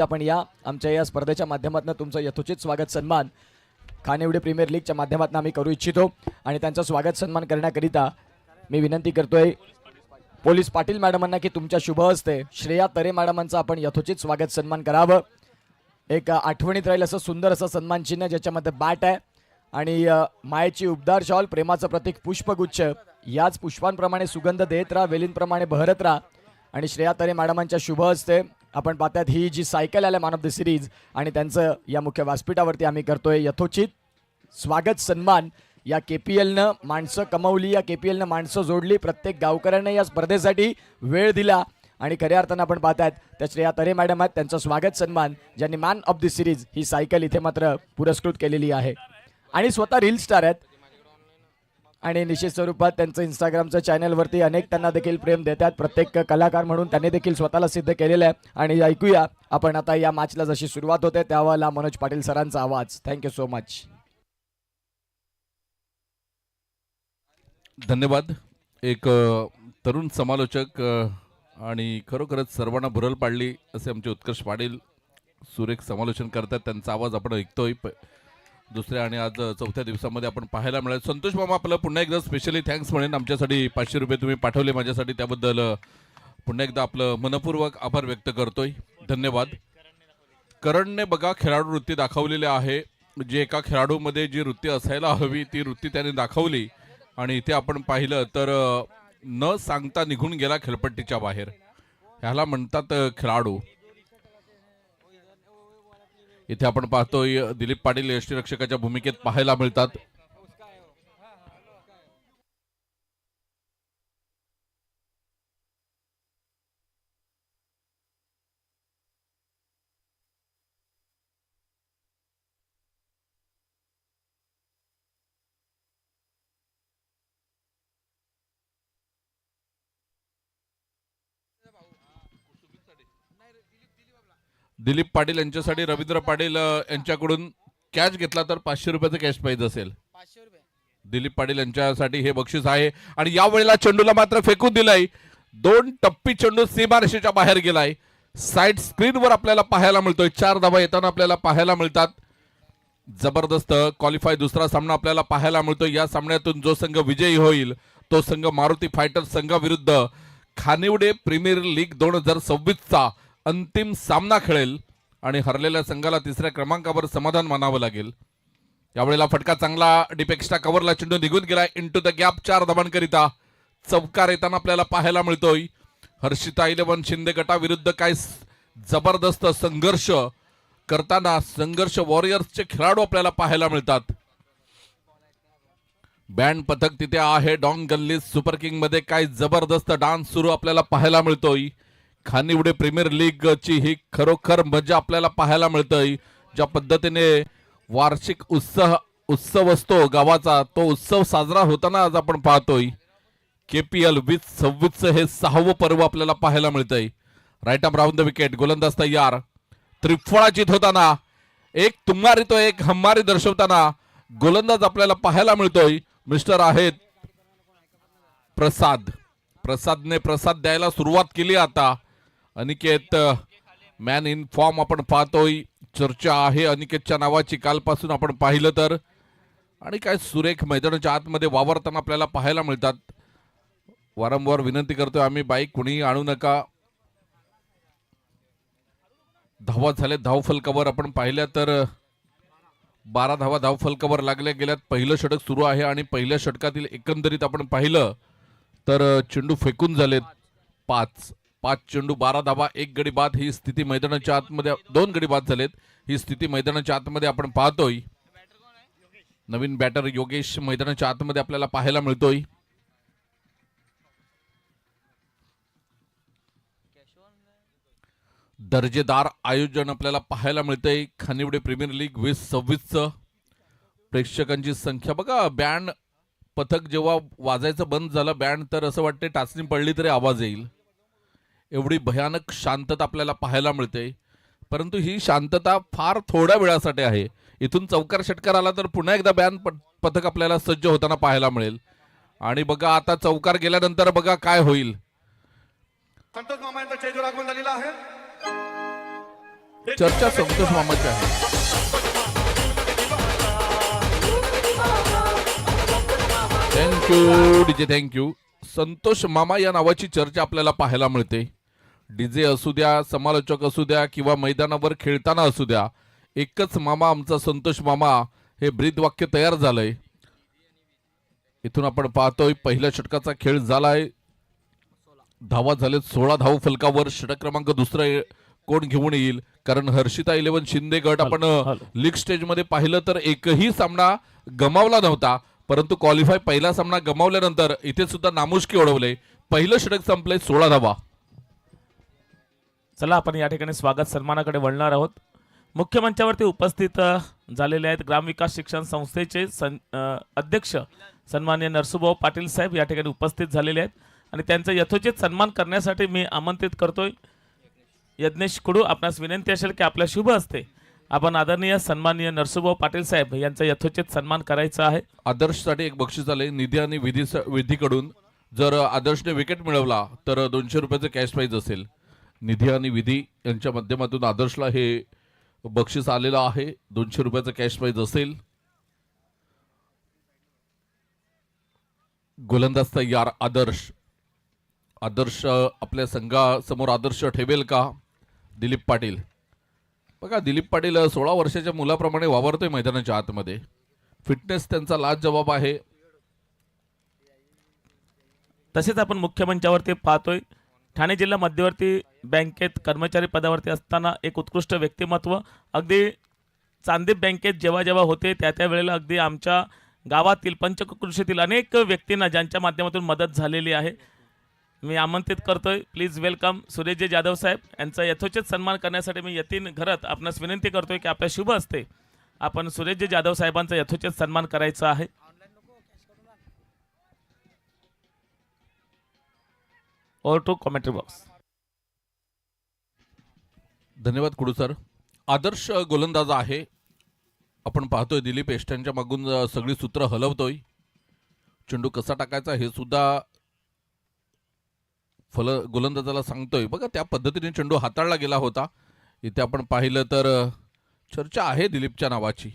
आपण या आमच्या या स्पर्धेच्या माध्यमातून तुमचं यथोचित स्वागत सन्मान खानिवडे प्रीमियर लीगच्या माध्यमातून आम्ही करू इच्छितो आणि त्यांचं स्वागत सन्मान करण्याकरिता मी विनंती करतोय पोलीस पाटील मॅडमांना की तुमच्या शुभ हस्ते श्रेया तरे मॅडमांचं आपण यथोचित स्वागत सन्मान करावं। एक आठवणीत राहील असं सुंदर असं सन्मान चिन्ह ज्याच्यामध्ये बॅट आहे आणि मायेची उबदार शॉल, प्रेमाचं प्रतीक पुष्पगुच्छ, याच पुष्पांप्रमाणे सुगंध देत राहा, वेलींप्रमाणे बहरत राहा आणि श्रेया तरे मॅडमांच्या शुभ हस्ते आपण पाहतात ही जी सायकल आल्या मॅन ऑफ द सिरीज आणि त्यांचं या मुख्य व्यासपीठावरती आम्ही करतोय यथोचित स्वागत सन्मान। या केपीएलनं माणसं कमवली, या केपीएलनं माणसं जोडली, प्रत्येक गावकऱ्यांना या स्पर्धेसाठी वेळ दिला आणि खऱ्या अर्थानं आपण पाहतात त्या श्रेया तरे मॅडम आहेत, त्यांचं स्वागत सन्मान ज्यांनी man of the series he cycle इथे मात्र पुरस्कृत केलेली आहे आणि स्वतः रील स्टार आहेत आणि निश्चित स्वरूपात त्यांचं इंस्टाग्रामचं चॅनलवरती अनेक त्यांना देखील प्रेम देतात। प्रत्येक कलाकार म्हणून त्यांनी देखील स्वतःला सिद्ध केलेलं आहे आणि ऐकूया आपण आता या मॅचला जशी सुरुवात होते त्यावेळेला मनोज पाटील सरांचा आवाज। Thank you so much. धन्यवाद। एक तरुण समालोचक आणि खरोखरच सर्वांना भुरळ पाडली असे आमचे उत्कर्ष पाटील सुरेख समालोचन करतात, त्यांचा आवाज आपण ऐकतोय दुसऱ्या आणि आज चौथ्या दिवसामध्ये आपण पाहायला मिळालं। संतोष मामा आपलं पुन्हा एकदा स्पेशली थँक्स म्हणेन, आमच्यासाठी 500 रुपये तुम्ही पाठवले माझ्यासाठी, त्याबद्दल पुन्हा एकदा आपलं मनपूर्वक आभार व्यक्त करतोय, धन्यवाद। करणने बघा खेळाडू वृत्ती दाखवलेली आहे, जे एका खेळाडूमध्ये जी वृत्ती असायला हवी ती वृत्ती त्याने दाखवली आणि इथे आपण पाहिलं तर न सांगता निघून गेला खेळपट्टीच्या बाहेर, ह्याला म्हणतात खेळाडू। इथे आपण पाहतोय दिलीप पाटील यष्टीरक्षकाच्या भूमिकेत पाहायला मिळतात। दिलीप पाटील यांच्यासाठी रवींद्र पाटील यांच्याकडून कॅच घेतला तर 500 रुपयाचं कॅश प्राइज असेल। दिलीप पाटील यांच्यासाठी हे बक्षीस आहे आणि या वेळेला चेंडूला मात्र फेकून दिलाय, 2 टप्पी चेंडू सीमारेषेच्या बाहेर गेलाय। साइड स्क्रीनवर आपल्याला पाहायला मिळतोय 4 धावा येताना आपल्याला पाहायला मिळतात। जबरदस्त क्वालिफाय दुसरा सामना आपल्याला पाहायला मिळतोय। या सामन्यातून जो संघ विजयी होईल तो संघ Maruti fighters संघाविरुद्ध Khanivade premier league 2026चा अंतिम सामना खेळेल आणि हरलेल्या संघाला तिसऱ्या क्रमांकावर समाधान मानावं लागेल। यावेळेला फटका चांगला डीप एक्स्ट्रा कव्हरला चेंडू निघून गेला इनटू द गॅप, 4 धावांकरिता चौकार येताना आपल्याला पाहायला मिळतोय। हर्षिता 11 शिंदे गटाविरुद्ध काय जबरदस्त संघर्ष करताना संघर्ष वॉरियर्सचे खेळाडू आपल्याला पाहायला मिळतात। बँड पथक तिथे आहे, डॉन गल्ली सुपर किंग मध्ये काय जबरदस्त डान्स सुरू आपल्याला पाहायला मिळतोय। खानिवडे प्रीमियर लीग ची ही खरोखर मजा आपल्याला पाहायला मिळतोय। ज्या पद्धतीने वार्षिक उत्सव असतो गावाचा, तो उत्सव साजरा होताना आज आपण पाहतोय। केपीएल 2026 हे 6वं पर्व आपल्याला पाहायला मिळतंय। Right arm round the wicket, गोलंदाज तयार, त्रिफळा जित होताना एक तुंगारी तो एक हम्मारी दर्शवताना गोलंदाज आपल्याला पाहायला मिळतोय मिस्टर आहेत प्रसाद। प्रसादने प्रसाद द्यायला सुरुवात केली आता। अनिकेत मॅन इन फॉर्म आपण पाहतोय, चर्चा आहे अनिकेतच्या नावाची कालपासून आपण पाहिलं तर, आणि काय सुरेख मैदानाच्या आतमध्ये वावरताना आपल्याला पाहायला मिळतात। वारंवार विनंती करतोय आम्ही, बाईक कुणी आणू नका। धावा झाले धावफलकावर आपण पाहिल्या तर 12 धावा धावफलकावर लागल्या गेल्यात। पहिलं षटक सुरू आहे आणि पहिल्या षटकातील एकंदरीत आपण पाहिलं तर चेंडू फेकून झालेत 5 चेंडू 12 धावा 1 गडी बाद, ही स्थिती मैदानाच्या आतमध्ये 2 गडी बाद झालेत, ही स्थिती मैदानाच्या आतमध्ये आपण पाहतोय। नवीन बॅटर योगेश मैदानाच्या आतमध्ये आपल्याला पाहायला मिळतोय। दर्जेदार आयोजन आपल्याला पाहायला मिळतंय खानिवडे प्रीमियर लीग 2026चं। प्रेक्षकांची संख्या बघा, बँड पथक जेव्हा वाजायचं बंद झालं बँड, तर असं वाटतं टाचणी पडली तरी आवाज येईल, एवढी भयानक शांतता आपल्याला पाहायला मिळते। परंतु ही शांतता फार थोड्या वेळासाठी आहे। इथून चौकार षटकार आला तर पुन्हा एकदा बँड पथक आपल्याला सज्ज होताना पाहायला मिळेल आणि बघा आता चौकार गेल्यानंतर बघा काय होईल। संतोष मामा यांचा चेंडू लागून झालेला आहे। चर्चा संतोष मामाची आहे. Thank you DJ, thank you. संतोष मामा या नावाची चर्चा आपल्याला पाहायला मिळते. डीजे असू द्या, समालोचक असू द्या किंवा मैदानावर खेळताना असू द्या, एकच मामा आमचा संतोष मामा हे ब्रीदवाक्य तयार झालंय. इथून आपण पाहतोय पहिल्या षटकाचा खेळ झालाय. धावा झालेत 16 धाव फलकावर. षटक क्रमांक दुसरा कोण घेऊन येईल, कारण हर्षिता 11 शिंदे गट आपण लीग स्टेज मध्ये पाहिलं तर एकही सामना गमावला नव्हता, परंतु क्वालिफाय पहिला सामना गमावल्यानंतर इथे सुद्धा नामुष्की ओढवले. पहिलं षटक संपलंय 16 धावा. चला आपण या ठिकाणी स्वागत सन्मानाकडे वळणार आहोत. मुख्य मंचावरती उपस्थित झालेले आहेत ग्रामविकास शिक्षण संस्थेचे अध्यक्ष सन्माननीय नरसूभाऊ पाटील साहेब या ठिकाणी उपस्थित झालेले आहेत आणि त्यांचा यथोचित सन्मान करण्यासाठी मी आमंत्रित करतोय यज्ञेश कुडू. आपणास विनंती असेल की आपल्या शुभ हस्ते आपण आदरणीय सन्माननीय नरसूभाऊ पाटील साहेब यांचा यथोचित सन्मान करायचा आहे. आदर्शसाठी एक बक्षीस आले निधी आणि विधीकडून. जर आदर्शने विकेट मिळवला तर 200 रुपयाचं कॅश प्राइज असेल. निधी आणि विधी यांच्या माध्यमातून आदर्शला हे बक्षीस आलेलं आहे. 200 रुपयाचं कॅश प्राइज असेल. गोलंदाज तयार आदर्श. आदर्श आपल्या संघासमोर आदर्श ठेवेल का? दिलीप पाटील. बघा दिलीप पाटील 16 वर्षाच्या मुलाप्रमाणे वावरतोय मैदानाच्या आतमध्ये. फिटनेस त्यांचा लाजवाब आहे. तसेच आपण मुख्य मंचावरती पाहतोय ठाणे जिल्हा मध्यवर्ती बँकेत कर्मचारी पदावरती असताना एक उत्कृष्ट व्यक्तिमत्व. अगदी चांदीप बँकेत जेव्हा जेव्हा होते त्या वेळेला अगदी आमच्या गावातील पंचकृषीतील अनेक व्यक्तींना ज्यांच्या माध्यमातून मदत झालेली आहे. मी आमंत्रित करतोय प्लीज वेलकम सुरेशजी जाधव साहेब यांचा यथोचित सन्मान करण्यासाठी मी यतीन घरत आपणास विनंती करतोय की आपल्या शुभ हस्ते आपण सुरेशजी जाधव साहेबांचा यथोचित सन्मान करायचा आहे. Over to commentary box. धन्यवाद कुडू सर. आदर्श गोलंदाज आहे. आपण पाहतोय दिलीप एष्टांच्या मागून सगळी सूत्र हलवतोय. चेंडू कसा टाकायचा हे सुद्धा गोलंदाजाला सांगतोय. बघा त्या पद्धतीने चेंडू हाताळला गेला होता. इथे आपण पाहिलं तर चर्चा आहे दिलीपच्या नावाची.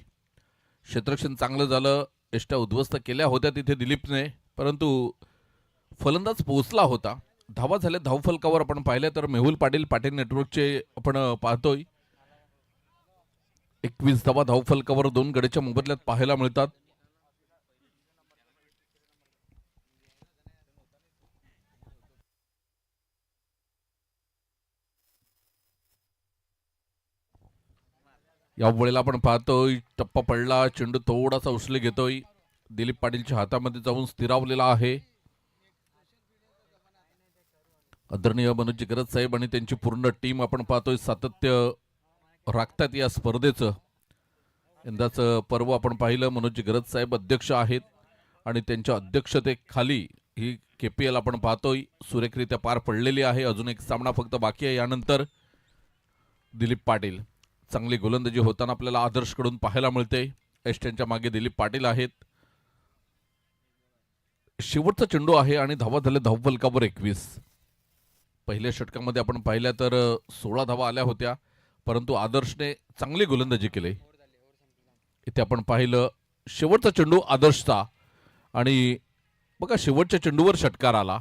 क्षेत्ररक्षण चांगलं झालं. एष्टा उद्ध्वस्त केल्या होत्या तिथे दिलीपने, परंतु फलंदाज पोहोचला होता. धावा झाल्या धावफलकावर आपण पाहिलं तर मेहुल पाटील पाटील नेटवर्कचे आपण पाहतोय 21 धावा धावफलकावर 2 गड्याच्या मोबदल्यात पाहायला मिळतात. या वेळेला आपण पाहतोय टप्पा पडला. चेंडू थोडासा उचले घेतोय. दिलीप पाटीलच्या हातामध्ये जाऊन स्थिरावलेला आहे. आदरणीय मनोज जिगरज साहेब आणि त्यांची पूर्ण टीम आपण पाहतोय सातत्य राखतात या स्पर्धेचं. यंदाचं पर्व आपण पाहिलं. मनोज जिगरज साहेब अध्यक्ष आहेत आणि त्यांच्या अध्यक्षतेखाली ही KPL आपण पाहतोय सुरेखरित्या पार पडलेली आहे. अजून एक सामना फक्त बाकी आहे. यानंतर दिलीप पाटील चांगली गोलंदाजी होताना आपल्याला आदर्शकडून पाहायला मिळते. एस्टनच्या मागे दिलीप पाटील आहेत. शेवटचा चेंडू आहे आणि धावा झाले धावफलकावर 21. पहिल्या षटकामध्ये आपण पाहिल्या तर 16 धावा आल्या होत्या, परंतु आदर्शने चांगली गोलंदाजी केली. इथे आपण पाहिलं शेवटचा चेंडू आदर्शचा आणि बघा शेवटच्या चेंडूवर षटकार आला.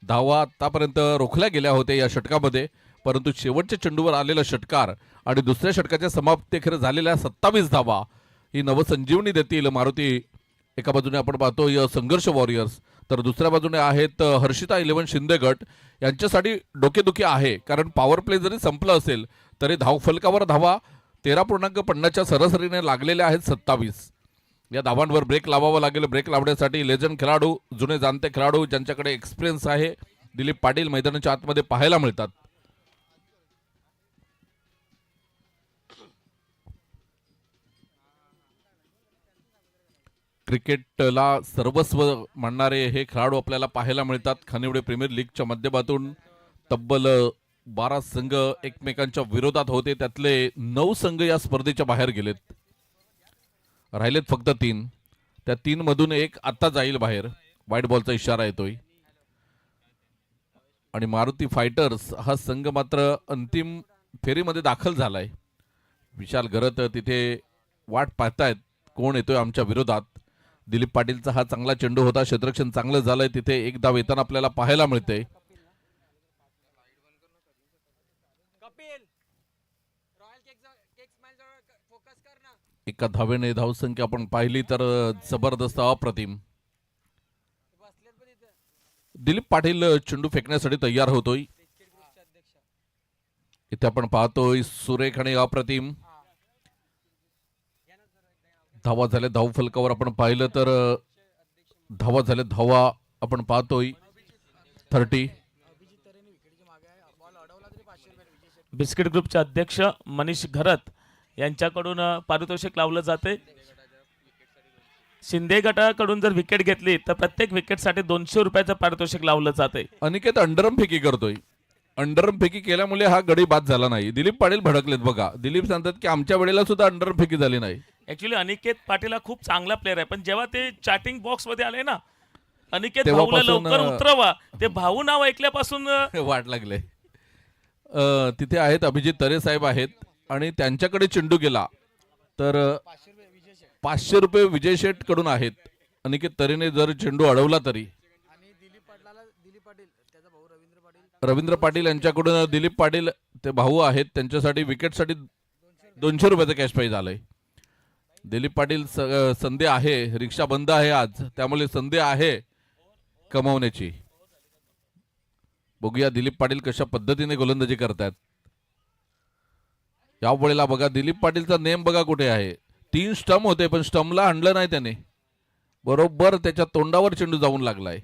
धावा आतापर्यंत रोखल्या गेल्या होत्या या षटकामध्ये, परंतु शेवटच्या चेंडूवर आलेला षटकार आणि दुसऱ्या षटकाच्या समाप्तीखेर झालेल्या 27 धावा ही नवसंजीवनी देतील मारुती. एका बाजूने आपण पाहतो संघर्ष वॉरियर्स, तर दुसऱ्या बाजूने आहेत हर्षिता 11 शिंदे गट. यांच्यासाठी डोकेदुखी आहे, कारण पॉवर प्ले जरी संपलं असेल तरी धावफलकावर धावा 13.50च्या सरासरीने लागलेल्या आहेत 27. या धावांवर ब्रेक लावावा लागेल. ब्रेक लावण्यासाठी लेजंड खेळाडू, जुने जाणते खेळाडू ज्यांच्याकडे एक्सपिरियन्स आहे, दिलीप पाटील मैदानाच्या आतमध्ये पाहायला मिळतात. क्रिकेटला सर्वस्व मानणारे हे खेळाडू आपल्याला पाहायला मिळतात. खानिवडे प्रीमियर लीगच्या माध्यमातून तब्बल 12 संघ एकमेकांच्या विरोधात होते, त्यातले 9 संघ या स्पर्धेच्या बाहेर गेलेत. राहिलेत फक्त 3. त्या 3 मधून एक आता जाईल बाहेर. व्हाईट बॉलचा इशारा येतोय आणि मारुती फायटर्स हा संघ मात्र अंतिम फेरीमध्ये दाखल झालाय. विशाल घरत तिथे वाट पाहतायत कोण येतोय आमच्या विरोधात. दिलीप पाटीलचा हा चांगला चेंडू होता, क्षेत्ररक्षण चांगलं झालंय, तिथे एक धाव येताना आपल्याला पाहायला मिळते. एका धावेने धावसंख्या आपण पाहिली तर जबरदस्त अप्रतिम. दिलीप पाटील चेंडू फेकण्यासाठी तयार होतोय. इथे आपण पाहतोय सुरेख आणि अप्रतिम धावा झाल्या. धाव फलकावर आपण पाहिलं तर धावा झाल्या. धावा आपण पाहतोय 30. बिस्किट ग्रुपचे अध्यक्ष मनीष घरत यांच्याकडून पारितोषिक लावलं जाते. शिंदे गटाकडून जर विकेट घेतली तर प्रत्येक विकेटसाठी 200 रुपयाचं पारितोषिक लावलं जाते. अनिकेत अंडरम फेकी करतोय. अंडरम फेकी केल्यामुळे हा गडी बाद झाला नाही. दिलीप पाटील भडकलेत बघा. दिलीप सांगतात की आमच्या वेळेला सुद्धा अंडरम फेकी झाली नाही. ऍक्च्युली अनिकेत पाटील हा खूप चांगला प्लेअर आहे, पण जेव्हा ते चॅटिंग बॉक्स मध्ये आले ना, अनिकेत भाऊला तेव्हापासून, लवकर उतरवा, ते भाऊ नाव ऐकल्यापासून वाट लागले. तिथे आहेत अभिजित तरे साहेब आहेत आणि त्यांच्याकडे चेंडू गेला तर 500 रुपये विजय शेठ कडून आहेत. अनिकेत तरेने जर चेंडू अडवला तरी. रवींद्र पाटील यांच्याकडून दिलीप पाटील ते भाऊ आहेत, त्यांच्यासाठी विकेटसाठी 200 रुपयाचं कॅश प्राइज आलंय. दिलीप पाटील संधी आहे, रिक्षा बंद आहे आज, त्यामुळे संधी आहे कमावण्याची. बघूया दिलीप पाटील कशा पद्धतीने गोलंदाजी करतात. या वेळेला बघा दिलीप पाटीलचा नेम बघा कुठे आहे. 3 स्टंप होते पण स्टंपला आणलं नाही त्याने. बरोबर त्याच्या तोंडावर चेंडू जाऊन लागलाय.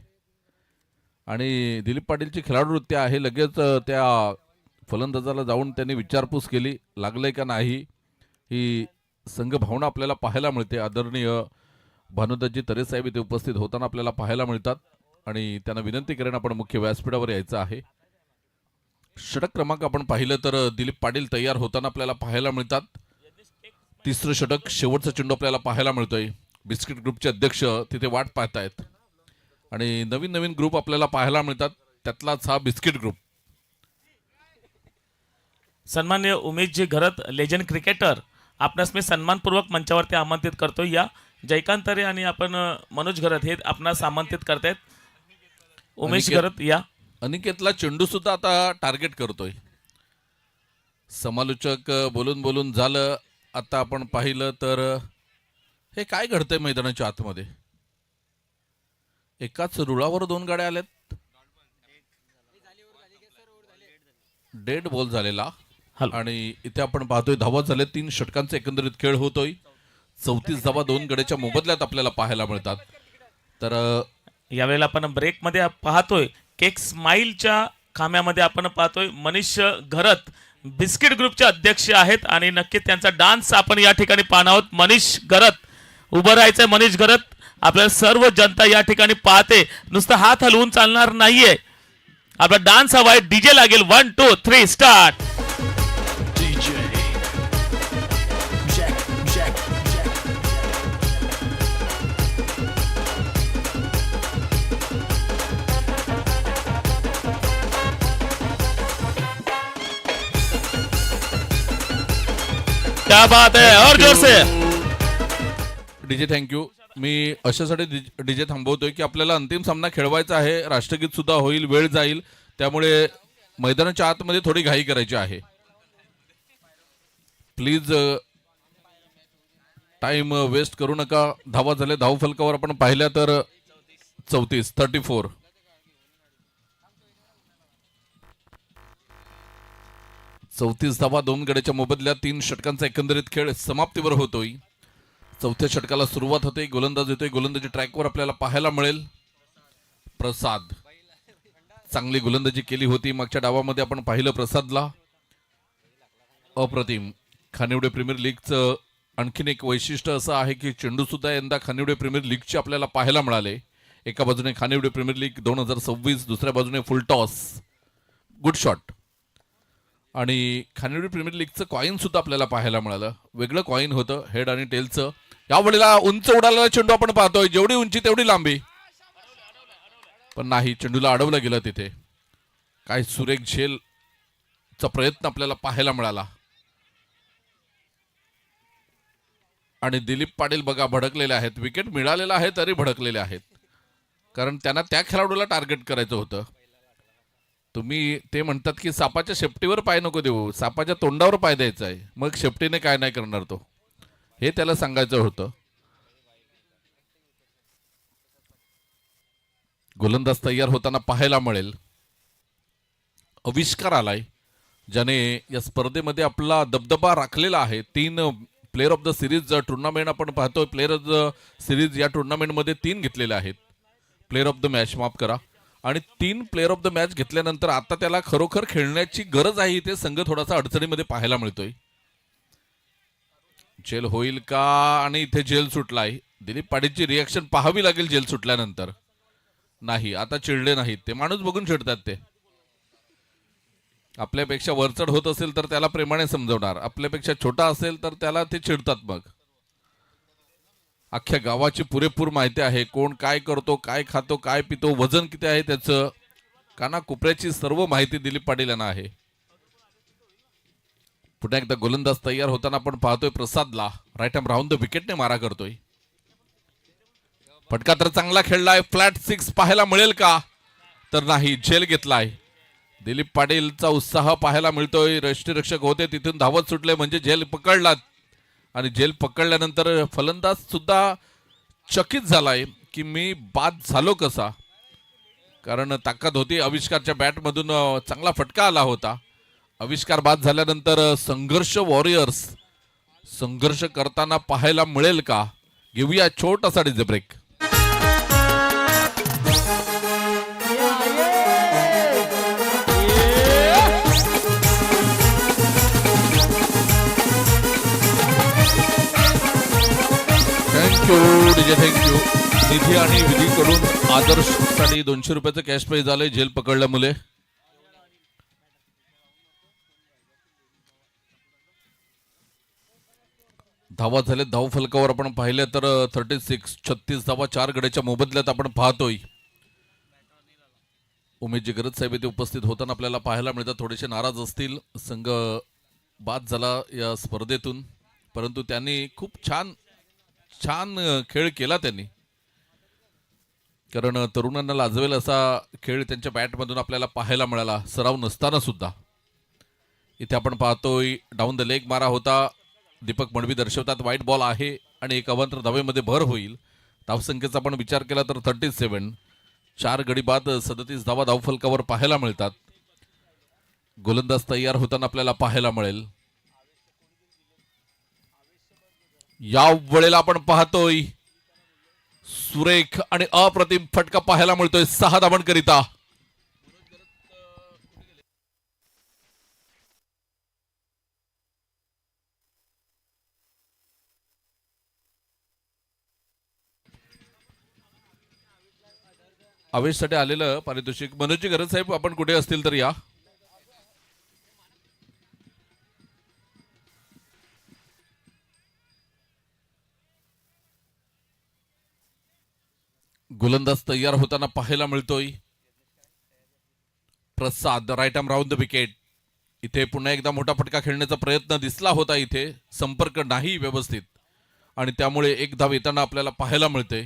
आणि दिलीप पाटीलची खेळाडूवृत्ती आहे, लगेच त्या फलंदाजाला जाऊन त्यांनी विचारपूस केली लागलंय का नाही. ही संघ भावना आपल्याला पाहायला मिळते. आदरणीय भानुदासजी तरे साहेब इथे उपस्थित होताना आपल्याला पाहायला मिळतात आणि त्यांना विनंती करेन आपण मुख्य व्यासपीठावर यायचं आहे. षटक क्रमांक आपण पाहिलं तर दिलीप पाटील तयार होताना आपल्याला पाहायला मिळतात. 3रं षटक, शेवटचा चेंडू आपल्याला पाहायला मिळतोय. बिस्किट ग्रुपचे अध्यक्ष तिथे वाट पाहतायत आणि नवीन नवीन ग्रुप आपल्याला पाहायला मिळतात, त्यातलाच हा बिस्किट ग्रुप. सन्मान्य उमेशजी घरत, लेजंड क्रिकेटर, आपणास मी सन्मानपूर्वक मंचावरती आमंत्रित करतो. या जयकांत तरे आणि आपण मनोज घरत हे आपणास आमंत्रित करतायत. उमेश घरत या. अनिकेतला चेंडू सुद्धा आता टार्गेट करतोय. समालोचक बोलून बोलून झालं. आता आपण पाहिलं तर हे काय घडतंय मैदानाच्या आतमध्ये. एकाच रुळावर 2 गाड्या आल्यात. डेड बॉल झालेला आणि इथे आपण पाहतोय धावा झाले. 3 षटकांचा एकंदरीत खेळ होतोय. 34 धावा 2 गड्याच्या मोबदल्यात आपल्याला पाहायला मिळतात. तर यावेळेला आपण ब्रेकमध्ये पाहतोय केक स्माईलच्या खाम्यामध्ये आपण पाहतोय मनीष घरत, बिस्किट ग्रुपचे अध्यक्ष आहेत आणि नक्कीच त्यांचा डान्स आपण या ठिकाणी पाहणार आहोत. मनीष घरत उभं राहायचंय. मनीष घरत, आपल्याला सर्व जनता या ठिकाणी पाहते. नुसतं हात हलवून चालणार नाहीये, आपला डान्स हवाय. डीजे लागेल. 1 2 3 स्टार्ट. क्या बात है, और जोर से डीजे थँक्यू. मी अशासाठी डीजे थांबवतोय की आपल्याला अंतिम सामना खेळवायचा आहे. राष्ट्रगीत सुद्धा होईल, वेळ जाईल, त्यामुळे मैदानाच्या आतमध्ये थोडी घाई करायची आहे. प्लीज टाइम वेस्ट करू नका. धावा झाले. धाव फलकावर आपण पाहिल्या तर 34 धावा 2 गड्याच्या मोबदल्यात. 3 षटकांचा एकंदरीत खेळ समाप्तीवर होतोय. 4थ्या षटकाला सुरुवात होते. गोलंदाज येतोय. गोलंदाजी ट्रॅकवर आपल्याला पाहायला मिळेल. प्रसाद चांगली गोलंदाजी केली होती मागच्या डावामध्ये आपण पाहिलं प्रसादला. अप्रतिम. खानिवडे प्रीमियर लीगचं आणखीन एक वैशिष्ट्य असं आहे की चेंडू सुद्धा यंदा खानिवडे प्रीमियर लीगचे आपल्याला पाहायला मिळाले. एका बाजूने खानिवडे प्रीमियर लीग 2026, दुसऱ्या बाजूने फुल टॉस, गुड शॉट. आणि खानिवडे प्रीमियर लीगचं कॉईन सुद्धा आपल्याला पाहायला मिळालं. वेगळं कॉईन होतं हेड आणि टेलचं. यावेळेला उंच उडालेला चेंडू आपण पाहतोय. जेवढी उंची तेवढी लांबी, पण नाही, चेंडूला अडवलं गेलं. तिथे काय सुरेख झेलचा प्रयत्न आपल्याला पाहायला मिळाला. आणि दिलीप पाटील बघा भडकलेले आहेत. विकेट मिळालेला आहे तरी भडकलेले आहेत, कारण त्यांना त्या खेळाडूला टार्गेट करायचं होतं. तुम्ही ते म्हणतात की सापाच्या शेपटीवर पाय नको देऊ, सापाच्या तोंडावर पाय द्यायचा आहे, मग शेपटीने काय नाही करणार तो, हे त्याला सांगायचं होतं. गोलंदाज तयार होताना पाहायला मिळेल. आविष्कार आलाय ज्याने या स्पर्धेमध्ये आपला दबदबा राखलेला आहे. 3 player of the series tournament आपण पाहतोय. प्लेअर ऑफ द सिरीज या टुर्नामेंटमध्ये 3 घेतलेले आहेत. प्लेअर ऑफ द मॅच माफ करा. आणि 3 प्लेअर ऑफ द मॅच घेतल्यानंतर आता त्याला खरोखर खेळण्याची गरज आहे. इथे संघ थोडासा अडचणीमध्ये पाहायला मिळतोय. जेल होईल का? आणि इथे जेल सुटलाय. दिलीप पाटीलची रिॲक्शन पाहावी लागेल जेल सुटल्यानंतर. नाही, आता चिडले नाहीत ते, माणूस बघून चिडतात ते. आपल्यापेक्षा वरचढ होत असेल तर त्याला प्रेमाने समजवणार, आपल्यापेक्षा छोटा असेल तर त्याला ते चिडतात. मग अख्ख्या गावाची पुरेपूर माहिती आहे, कोण काय करतो, काय खातो, काय पितो, वजन किती आहे त्याचं, कानाकोपऱ्याची सर्व माहिती दिलीप पाटील यांना आहे. पुन्हा एकदा गोलंदाज तयार होताना आपण पाहतोय प्रसादला राईट आर्म राऊंड द विकेटने मारा करतोय. फटका तर चांगला खेळलाय. फ्लॅट 6 पाहायला मिळेल का? तर नाही, झेल घेतलाय. दिलीप पाटीलचा उत्साह पाहायला मिळतोय. यष्टीरक्षक होते तिथून धावत सुटले म्हणजे झेल पकडलात. आणि झेल पकडल्यानंतर फलंदाज सुद्धा चकित झालाय की मी बाद झालो कसा, कारण ताकद होती आविष्कारच्या बॅटमधून. चांगला फटका आला होता. आविष्कार बाद झाल्यानंतर संघर्ष वॉरियर्स संघर्ष करताना पाहायला मिळेल का? घेऊया छोटासा DJ break. Thank you DJ, thank you. Nidhi आणि विधीकडून आदर्शसाठी 200 रुपयाचं कॅश प्राइज झालंय जेल पकडल्यामुळे. धावा झाले. धाव फलकावर आपण पाहिले तर 36 धावा 4 गड्याच्या मोबदल्यात आपण पाहतोय. उमेश गरज साहेब इथे उपस्थित होताना आपल्याला पाहायला मिळतात. थोडेसे नाराज असतील, संघ बाद झाला या स्पर्धेतून, परंतु त्यांनी खूप छान खेळ केला त्यांनी, कारण तरुणांना लाजवेल असा खेळ त्यांच्या बॅटमधून आपल्याला पाहायला मिळाला सराव नसताना सुद्धा. इथे आपण पाहतोय डाऊन द लेग मारा होता. दीपक मडवी दर्शवतात व्हाईट बॉल आहे आणि एक अवांतर धावेमध्ये भर होईल. धावसंख्येचा आपण विचार केला तर 37. 4 गडी बाद 37 धावा धावफलकावर पाहायला मिळतात. गोलंदाज तयार होताना आपल्याला पाहायला मिळेल. या वेळेला आपण पाहतोय सुरेख आणि अप्रतिम फटका पाहायला मिळतोय 6 धावांकरिता. आवेशसाठी आलेलं पारितोषिक. मनोजची गरज साहेब आपण कुठे असतील तर या. गोलंदाज तयार होताना पाहायला मिळतोय Prasad right arm round the wicket. इथे पुन्हा एकदा मोठा फटका खेळण्याचा प्रयत्न दिसला होता. इथे संपर्क नाही व्यवस्थित आणि त्यामुळे एक धाव येताना आपल्याला पाहायला मिळते.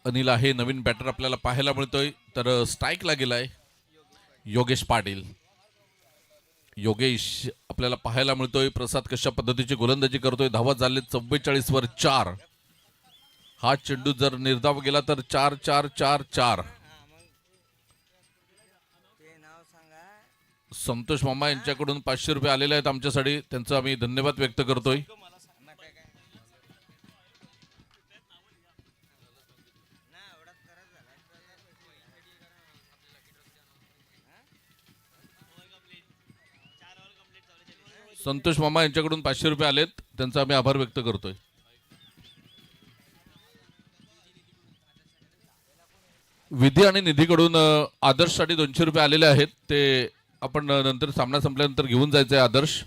अनिल आहे नवीन बॅटर आपल्याला पाहायला मिळतोय. तर स्ट्राईकला गेलाय योगेश पाटील. योगेश आपल्याला पाहायला मिळतोय. प्रसाद कशा पद्धतीची गोलंदाजी करतोय. धावा झाले 44 वर 4. हा चेंडू जर निर्धाव गेला तर 4-4-4-4. संतोष मामा यांच्याकडून 500 रुपये आलेले आहेत आमच्यासाठी, त्यांचा आम्ही धन्यवाद व्यक्त करतोय. संतोष मामा यांच्याकडून 500 रुपये आलेत, त्यांचा आम्ही आभार व्यक्त करतोय. विधी आणि निधीकडून आदर्शसाठी 200 रुपये आलेले आहेत, ते आपण नंतर सामना संपल्यानंतर घेऊन जायचं आहे. आदर्श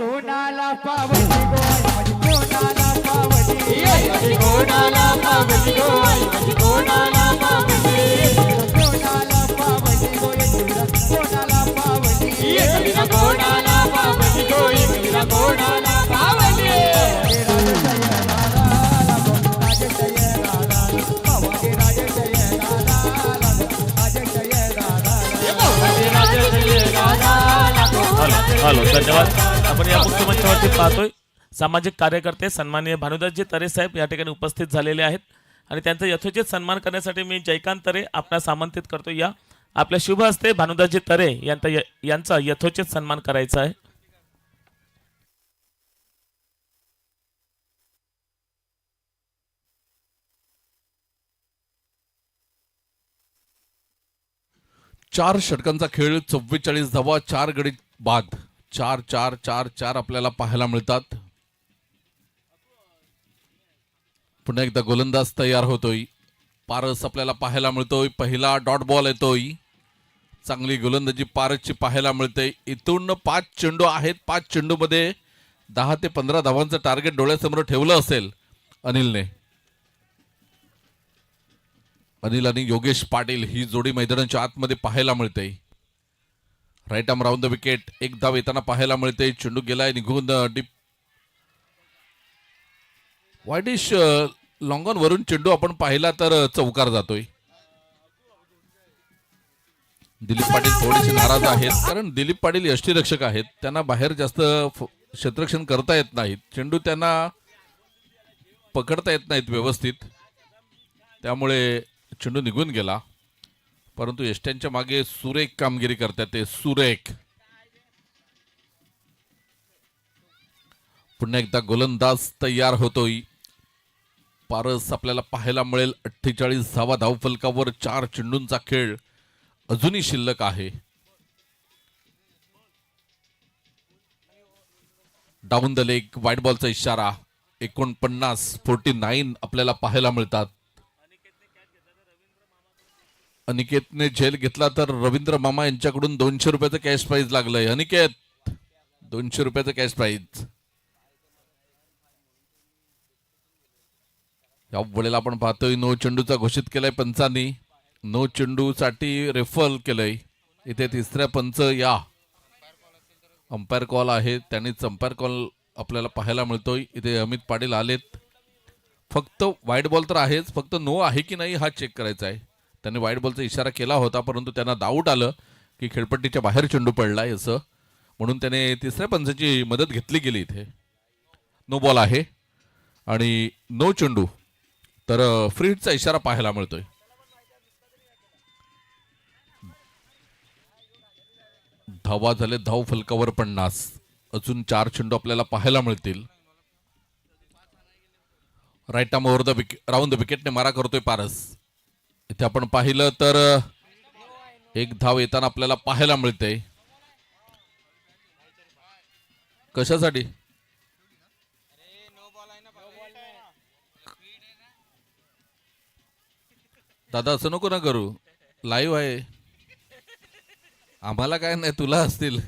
कोणाला पावली गो आई माझी कोणाला पावली आई माझी कोणाला पावली गो आई माझी कोणाला पावली कोणाला पावली गो कोणाला पावली एकविरा कोणाला पावली गो एकविरा कोणाला पावली राज जय राजा पावली राज जय राजा हॅलो धन्यवाद. आपण या मुख्य मंचावरती पाहतोय सामाजिक कार्यकर्ते सन्माननीय भानुदासजी तरे साहेब या ठिकाणी उपस्थित झालेले आहेत आणि त्यांचा यथोचित सन्मान करण्यासाठी मी जयकांत तरे आपणास आमंत्रित करतो. या आपल्या शुभ हस्ते भानुदासजी तरे यांचा यथोचित सन्मान करायचा आहे. चार षटकांचा खेळ, 44 धावा, 4 गडी बाद, 4-4-4-4 आपल्याला पाहायला मिळतात. पुन्हा एकदा गोलंदाज तयार होतोय. पारस आपल्याला पाहायला मिळतोय. पहिला डॉट बॉल येतोय. चांगली गोलंदाजी पारसची पाहायला मिळते. इथून 5 चेंडू आहेत. 5 चेंडूमध्ये 10 ते 15 धावांचं टार्गेट डोळ्यासमोर ठेवलं असेल अनिलने. अनिल आणि योगेश पाटील ही जोडी मैदानाच्या आतमध्ये पाहायला मिळते. Right arm round the wicket. एक धाव येताना पाहायला मिळते. चेंडू गेलाय निघून डीप वाईडिश लॉंग ऑन वरून चेंडू आपण पाहिला तर चौकार जातोय. दिलीप पाटील थोडेसे नाराज आहेत कारण दिलीप पाटील यष्टीरक्षक आहेत. त्यांना बाहेर जास्त क्षेत्ररक्षण करता येत नाहीत. चेंडू त्यांना पकडता येत नाहीत व्यवस्थित. त्यामुळे चेंडू निघून गेला. परंतु यष्ट्यांच्या मागे सुरेख कामगिरी करतात ते. सुरेख. पुन्हा एकदा गोलंदाज तयार होतोय. पारस आपल्याला पाहायला मिळेल. 48 धावा धावफलकावर. 4 चेंडूंचा खेळ अजूनही शिल्लक आहे. डाऊन द लेग वाईट बॉलचा इशारा. 49 आपल्याला पाहायला मिळतात. अनिकेतने झेल घेतला तर रवींद्र मामा यांच्याकडून 200 रुपयाचं कॅश प्राइज लागलंय. अनिकेत 200 रुपयाचं कॅश प्राइज. या वेळेला आपण पाहतोय नो चेंडूचा घोषित केलाय पंचांनी. नो चेंडू साठी रेफर केलंय. इथे तिसऱ्या पंच या अंपायर कॉल आहे. त्यांनीच अंपायर कॉल आपल्याला पाहायला मिळतोय. इथे अमित पाटील आलेत. फक्त वाईट बॉल तर आहेच. फक्त नो आहे की नाही हा चेक करायचा आहे. त्यांनी वाईट बॉलचा इशारा केला होता परंतु त्यांना डाऊट आलं की खेळपट्टीच्या बाहेर चेंडू पडलाय असं. म्हणून त्याने तिसऱ्या पंचाची मदत घेतली गेली. इथे नो बॉल आहे आणि नो चेंडू. तर फ्री हिटचा इशारा पाहायला मिळतोय. धावा झाले धाव फलकावर 50. अजून 4 चेंडू आपल्याला पाहायला मिळतील. Right arm over the wicket round the विकेटने मारा करतोय पारस. इथे आपण पाहिलं तर एक धाव येताना आपल्याला पाहायला मिळते. कशासाठी? दादा असं नको ना करू. लाईव्ह आहे. आम्हाला काय नाही तुला असतील.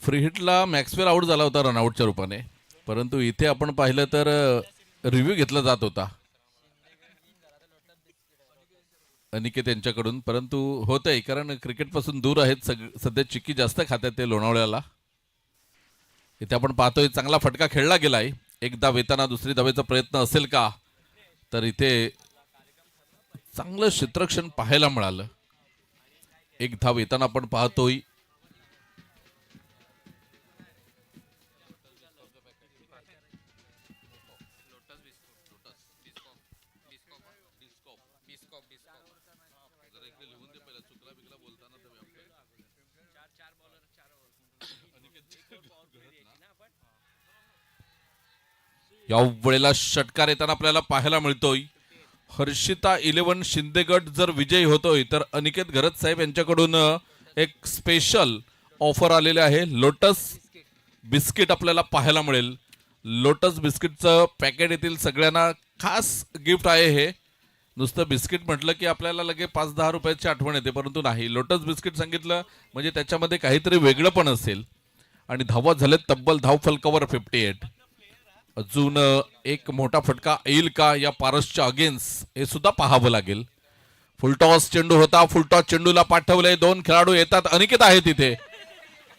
फ्री हिटला मॅक्सवेल आउट झाला होता रनआउटच्या रूपाने. परंतु इथे आपण पाहिलं तर रिव्ह्यू घेतला जात होता अनिकेत यांच्याकडून. परंतु होतंय कारण क्रिकेट पासून दूर आहेत. सध्या चिक्की जास्त खात्यात ते लोणावळ्याला. इथे आपण पाहतोय चांगला फटका खेळला गेलाय. एक धाव येताना दुसरी धावेचा प्रयत्न असेल का? तर इथे चांगलं क्षेत्ररक्षण पाहायला मिळालं. एक धाव येताना आपण पाहतोय. या वेळेला षटकार येताना आपल्याला पाहायला मिळतोय. हर्षिता 11 शिंदे गट जर विजयी होतोय तर अनिकेत घरत साहेब यांच्याकडून एक स्पेशल ऑफर आलेले आहे. लोटस बिस्किट आपल्याला पाहायला मिळेल. लोटस बिस्किटचं पॅकेट येथील सगळ्यांना खास गिफ्ट आहे हे. नुसतं बिस्किट म्हटलं की आपल्याला लगे 5-10 रुपयाची आठवण येते, परंतु नाही, लोटस बिस्किट सांगितलं म्हणजे त्याच्यामध्ये काहीतरी वेगळं पण असेल. आणि धावा झाले तब्बल धाव फलकावर 58. अजून एक मोठा फटका येईल का या पारसच्या अगेन्स्ट हे सुद्धा पाहावं लागेल. फुलटॉस चेंडू होता, फुलटॉस चेंडूला पाठवले, 2 खेळाडू येतात. अनिकेत आहे तिथे.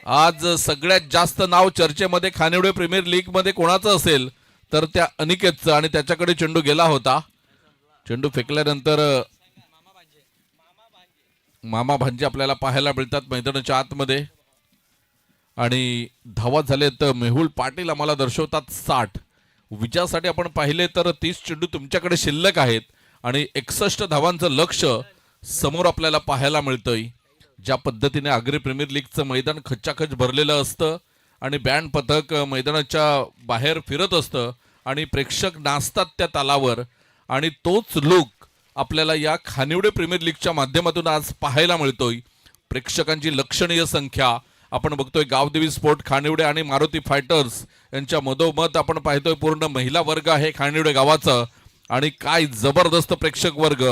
आज सगळ्यात जास्त नाव चर्चेमध्ये खानिवडे प्रीमियर लीग मध्ये कोणाचं असेल तर त्या अनिकेतचं, आणि त्याच्याकडे चेंडू गेला होता. चेंडू फेकल्यानंतर मामा भांजे आपल्याला पाहायला मिळतात मैदानाच्या आतमध्ये. आणि धावा झाले तर मेहुल पाटील आम्हाला दर्शवतात 60. विजयासाठी आपण पाहिले तर 30 चेंडू तुमच्याकडे शिल्लक आहेत आणि 61 धावांचं लक्ष समोर आपल्याला पाहायला मिळतंय. ज्या पद्धतीने आग्री प्रीमियर लीगचं मैदान खच्चाखच भरलेलं असतं आणि बँड पथक मैदानाच्या बाहेर फिरत असतं आणि प्रेक्षक नाचतात त्या तालावर, आणि तोच लूक आपल्याला या खानिवडे प्रीमियर लीगच्या माध्यमातून आज पाहायला मिळतोय. प्रेक्षकांची लक्षणीय संख्या आपण बघतोय. गावदेवी स्पोर्ट खानिवडे आणि मारुती फायटर्स यांच्या मधोमध आपण पाहतोय पूर्ण महिला वर्ग आहे खानिवडे गावाचा. आणि काय जबरदस्त प्रेक्षक वर्ग.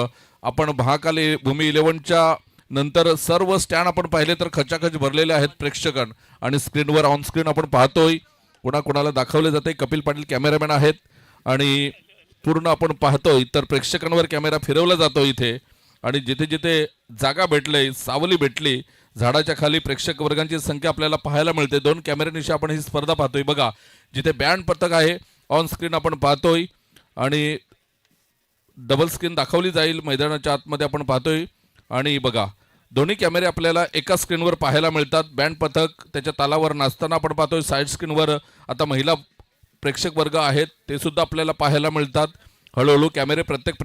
आपण महाकाली भूमी 11च्या नंतर सर्व स्टँड आपण पाहिले तर खचाखच भरलेले आहेत प्रेक्षकां. आणि स्क्रीनवर ऑन स्क्रीन आपण पाहतोय कोणाकोणाला दाखवले जाते. कपिल पाटील कॅमेरामॅन आहेत आणि पूर्ण आपण पाहतोय तर प्रेक्षकांवर कॅमेरा फिरवला जातो इथे. आणि जिथे जिथे जागा भेटले, सावली भेटली, झाडाच्या खाली प्रेक्षक वर्गांची संख्या आपल्याला पाहायला मिळते. 2 कॅमेऱ्यानिशी आपण ही स्पर्धा पाहतोय. बघा जिथे बँड पथक आहे ऑन स्क्रीन आपण पाहतोय आणि डबल स्क्रीन दाखवली जाईल मैदानाच्या आतमध्ये आपण पाहतोय. आणि बघा दोन्ही कॅमेरे आपल्याला एका स्क्रीनवर पाहायला मिळतात. बँड पथक त्याच्या तालावर नाचताना आपण पाहतोय. साईड स्क्रीनवर आता महिला प्रेक्षक वर्ग आहेत ते सुद्धा आपल्याला पाहायला मिळतात. हळूहळू कॅमेरे प्रत्येक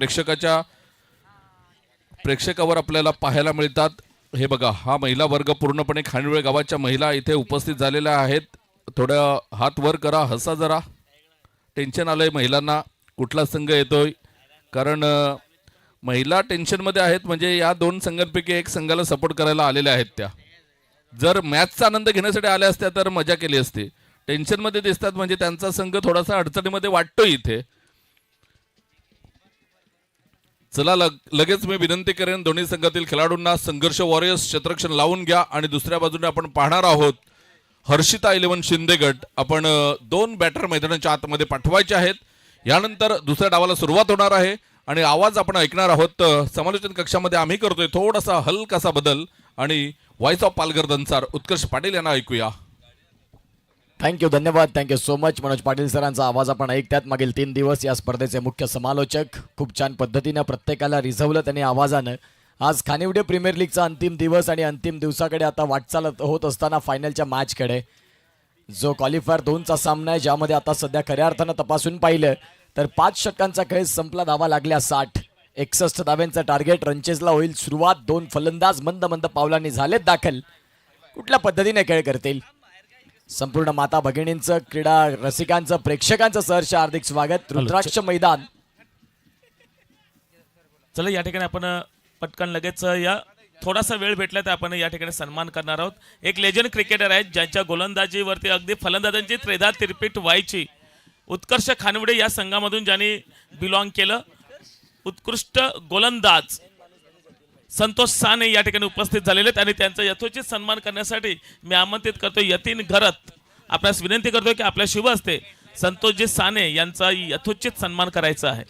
प्रेक्षकावर आपल्याला पाहायला मिळतात. हे बघा हा महिला वर्ग पूर्णपणे खानिवडे गावाच्या महिला इथे उपस्थित झालेल्या आहेत. थोडं हात वर करा, हसा जरा. टेन्शन आलंय महिलांना कुठला संघ येतोय, कारण महिला टेन्शनमध्ये आहेत. म्हणजे या 2 संघांपैकी एक संघाला सपोर्ट करायला आलेल्या आहेत त्या. जर मॅचचा आनंद घेण्यासाठी आल्या असत्या तर मजा केली असती. टेन्शनमध्ये दिसतात म्हणजे त्यांचा संघ थोडासा अडचणीमध्ये वाटतोय इथे. चला लगेच मी विनंती करेन दोन्ही संघातील खेळाडूंना संघर्ष वॉरियर्स क्षेत्ररक्षण लावून घ्या. आणि दुसऱ्या बाजूने आपण पाहणार आहोत हर्षिता 11 शिंदे गट. आपण 2 बॅटर मैदानाच्या आतमध्ये पाठवायचे आहेत. यानंतर दुसऱ्या डावाला सुरुवात होणार आहे आणि आवाज आपण ऐकणार आहोत. समालोचन कक्षामध्ये आम्ही करतोय थोडासा हलकासा बदल आणि व्हॉइस ऑफ पालघर दंसार उत्कर्ष पाटील यांना ऐकूया. थँक्यू, धन्यवाद, thank you so much. Manoj Patil सरांचा आवाज आपण ऐकतात. मागील 3 दिवस या स्पर्धेचे मुख्य समालोचक. खूप छान पद्धतीनं प्रत्येकाला रिझवलं त्यांनी आवाजानं. आज खानिवडे प्रीमियर लीगचा अंतिम दिवस आणि अंतिम दिवसाकडे आता वाटचाल होत असताना फायनलच्या मॅचकडे, जो क्वालिफायर 2चा सामना आहे, ज्यामध्ये आता सध्या खऱ्या अर्थानं तपासून पाहिलं तर 5 षटकांचा खेळ संपला. धावा लागल्या 60. 61 धाव्यांचं टार्गेट रंचेसला होईल सुरुवात. 2 फलंदाज मंद मंद पावलांनी झालेत दाखल. कुठल्या पद्धतीने खेळ करतील. संपूर्ण माता भगिनींचं, क्रीडा रसिकांचं, प्रेक्षकांचं सहर्ष हार्दिक स्वागत. रुद्राक्ष मैदान. चला या ठिकाणी आपण पटकन लगेच या थोडासा वेळ भेटला तर आपण या ठिकाणी सन्मान करणार आहोत. एक लेजंड क्रिकेटर आहेत ज्यांच्या गोलंदाजीवरती अगदी फलंदाजांची 3दा तिरपीट व्हायची. उत्कर्ष खानिवडे या संघामधून ज्यांनी बिलॉंग केलं. उत्कृष्ट गोलंदाज संतोष साने या ठिकाणी उपस्थित झालेले आहेत आणि त्यांचा यथोचित सन्मान करण्यासाठी मी आमंत्रित करतो यतीन घरत. आपल्यास विनंती करतोय की आपल्या शुभ हस्ते संतोषजी साने यांचा यथोचित सन्मान करायचा आहे.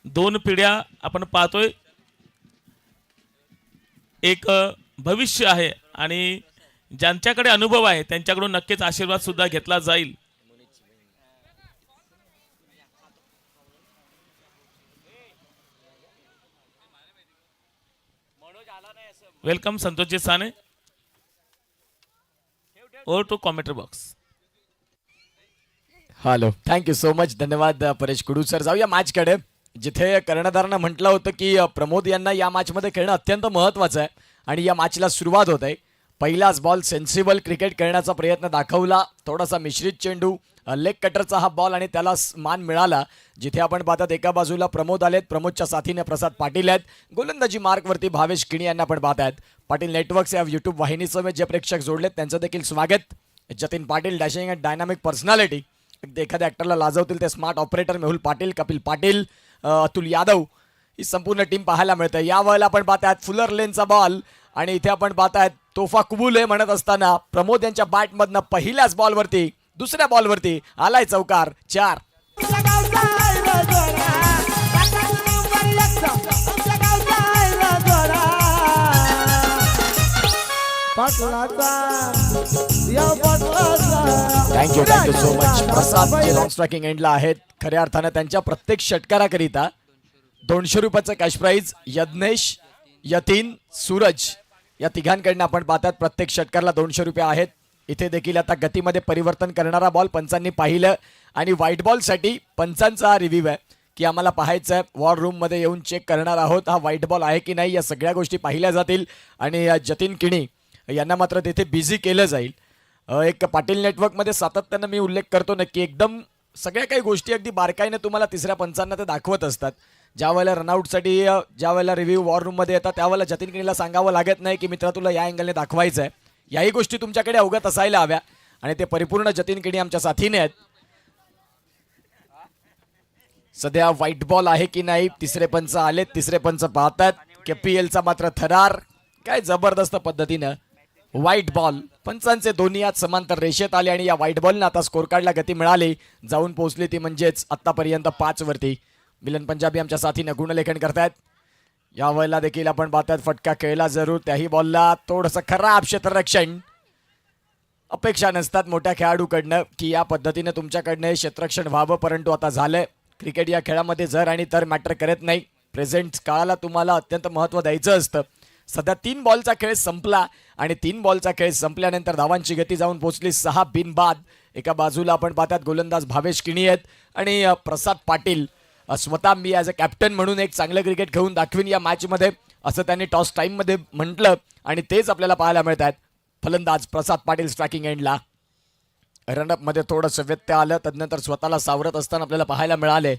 2 पिढ्या आपण पाहतोय. एक भविष्य आहे आणि ज्यांच्याकडे अनुभव आहे त्यांच्याकडून नक्कीच आशीर्वाद सुद्धा घेतला जाईल. Welcome Santoshji Sane. Over to commentary box. Hello, thank you so much. धन्यवाद परेश कुडू सर. जाऊया मॅचकडे, जिथे कर्णधारानं म्हटलं होतं की प्रमोद यांना या मॅचमध्ये खेळणं अत्यंत महत्त्वाचं आहे आणि या मॅचला सुरुवात होत आहे. पहिलाच बॉल सेन्सिबल क्रिकेट खेळण्याचा प्रयत्न दाखवला. थोडासा मिश्रित चेंडू लेग कटरचा हा बॉल आणि त्याला मान मिळाला. जिथे आपण पाहतात एका बाजूला प्रमोद आलेत, प्रमोदच्या साथीने प्रसाद पाटील आहेत, गोलंदाजी मार्कवरती भावेश किणी यांना आपण पाहतायत. पाटील नेटवर्क्स या युट्यूब वाहिनीसमेत जे प्रेक्षक जोडलेत त्यांचं देखील स्वागत. Jatin Patil dashing and dynamic personality, एखाद्या ॲक्टरला लाजवतील ते स्मार्ट ऑपरेटर मेहुल पाटील, कपिल पाटील, अतुल यादव, ही संपूर्ण टीम पाहायला मिळते. या वेळेला आपण पाहतायत फुलर लेनचा बॉल आणि इथे आपण पाहतायत तोफा कुबूल आहे म्हणत असताना प्रमोद यांच्या बॅटमधनं पहिल्याच बॉलवरती दुसऱ्या बॉलवरती आलाय चौकार. 4. Thank you so much. प्रसाद जे लॉंग स्ट्रायकिंग एंडला आहेत, खऱ्या अर्थानं त्यांच्या प्रत्येक षटकाराकरिता 200 रुपयाचं कॅश प्राईज. यज्ञेश, यतीन, सूरज या तिघांकडनं आपण पाहतात प्रत्येक षटकारला 200 रुपये आहेत. इथे देखील आता गतीमध्ये परिवर्तन करणारा बॉल पंचांनी पाहिलं आणि व्हाईट बॉलसाठी पंचांचा हा रिव्ह्यू आहे की आम्हाला पाहायचं आहे, वॉर रूममध्ये येऊन चेक करणार आहोत हा व्हाईट बॉल आहे की नाही. या सगळ्या गोष्टी पाहिल्या जातील आणि जतीन किणी यांना मात्र तिथे बिझी केलं जाईल. एक पाटील नेटवर्कमध्ये सातत्यानं मी उल्लेख करतो नक्की, एकदम सगळ्या काही गोष्टी अगदी बारकाईने तुम्हाला तिसऱ्या पंचांना ते दाखवत असतात. ज्या वेळेला रनआउटसाठी ज्या वेळेला रिव्ह्यू वॉर रूममध्ये येतात त्यावेळेला जतीन किणीला सांगावं लागत नाही की मित्रा तुला या अँगलने दाखवायचं आहे. याही गोष्टी तुमच्याकडे अवगत असायला हव्या आणि ते परिपूर्ण जतीन किणी आमच्या साथीने आहेत. सध्या व्हाईट बॉल आहे की नाही तिसरे पंच आलेत, तिसरे पंच पाहतात. KPLचा मात्र थरार, काय जबरदस्त पद्धतीनं व्हाईट बॉल. पंचांचे दोन्ही आज समांतर रेषेत आले आणि या व्हाईट बॉलनं आता स्कोर कार्डला गती मिळाली, जाऊन पोहोचली ती म्हणजेच आतापर्यंत 5 वरती. मिलन पंजाबी आमच्या साथीनं गुणलेखन करतायत. या वेळेला देखील आपण पाहतात फटका खेळला जरूर, त्याही बॉलला थोडंसं खराब क्षेत्ररक्षण. अपेक्षा नसतात मोठ्या खेळाडूकडनं की या पद्धतीनं तुमच्याकडनं हे क्षेत्ररक्षण व्हावं, परंतु आता झालंय. क्रिकेट या खेळामध्ये जर आणि तर मॅटर करत नाही, प्रेझेंट काळाला तुम्हाला अत्यंत महत्त्व द्यायचं असतं. सध्या 3 बॉलचा खेळ संपला आणि 3 बॉलचा खेळ संपल्यानंतर धावांची गती जाऊन पोहोचली 6 बिनबाद. एका बाजूला आपण पाहतात गोलंदाज भावेश किणी आहेत आणि प्रसाद पाटील स्वतः मी ॲज अ कॅप्टन म्हणून एक चांगलं क्रिकेट खेळून दाखवीन या मॅचमध्ये असं त्यांनी टॉस टाईममध्ये म्हटलं आणि तेच आपल्याला पाहायला मिळत आहेत. फलंदाज प्रसाद पाटील स्ट्रायकिंग एंडला. रनअपमध्ये थोडंसं व्यत्यय आलं, तदनंतर स्वतःला सावरत असताना आपल्याला पाहायला मिळाले.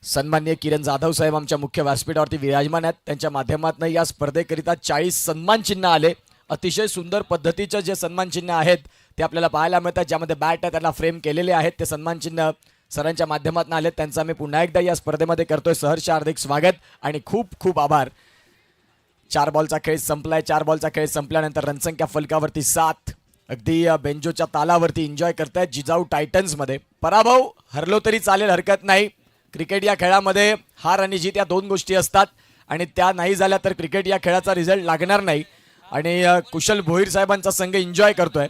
सन्माननीय किरण जाधव साहेब आमच्या मुख्य व्यासपीठावरती विराजमान आहेत. त्यांच्या माध्यमातून या स्पर्धेकरिता 40 सन्मान चिन्ह आले. अतिशय सुंदर पद्धतीचं जे सन्मान चिन्ह आहेत ते आपल्याला पाहायला मिळतात, ज्यामध्ये बॅट आहे त्यांना फ्रेम केलेले आहेत. ते सन्मान चिन्ह सरांच्या माध्यमातून आले, त्यांचा मी पुन्हा एकदा या स्पर्धेमध्ये करतोय सहर्ष हार्दिक स्वागत आणि खूप खूप आभार. 4 बॉलचा खेळ संपलाय. 4 बॉलचा खेळ संपल्यानंतर रणसंख्या फलकावरती 7. अगदी बेंजोच्या तालावरती एन्जॉय करतायत जिजाऊ टायटन्समध्ये. पराभव हरलो तरी चालेल, हरकत नाही. क्रिकेट या खेळामध्ये हार आणि जीत या 2 गोष्टी असतात आणि त्या नाही झाल्या तर क्रिकेट या खेळाचा रिझल्ट लागणार नाही. आणि कुशल भोईर साहेबांचा संघ एन्जॉय करतोय.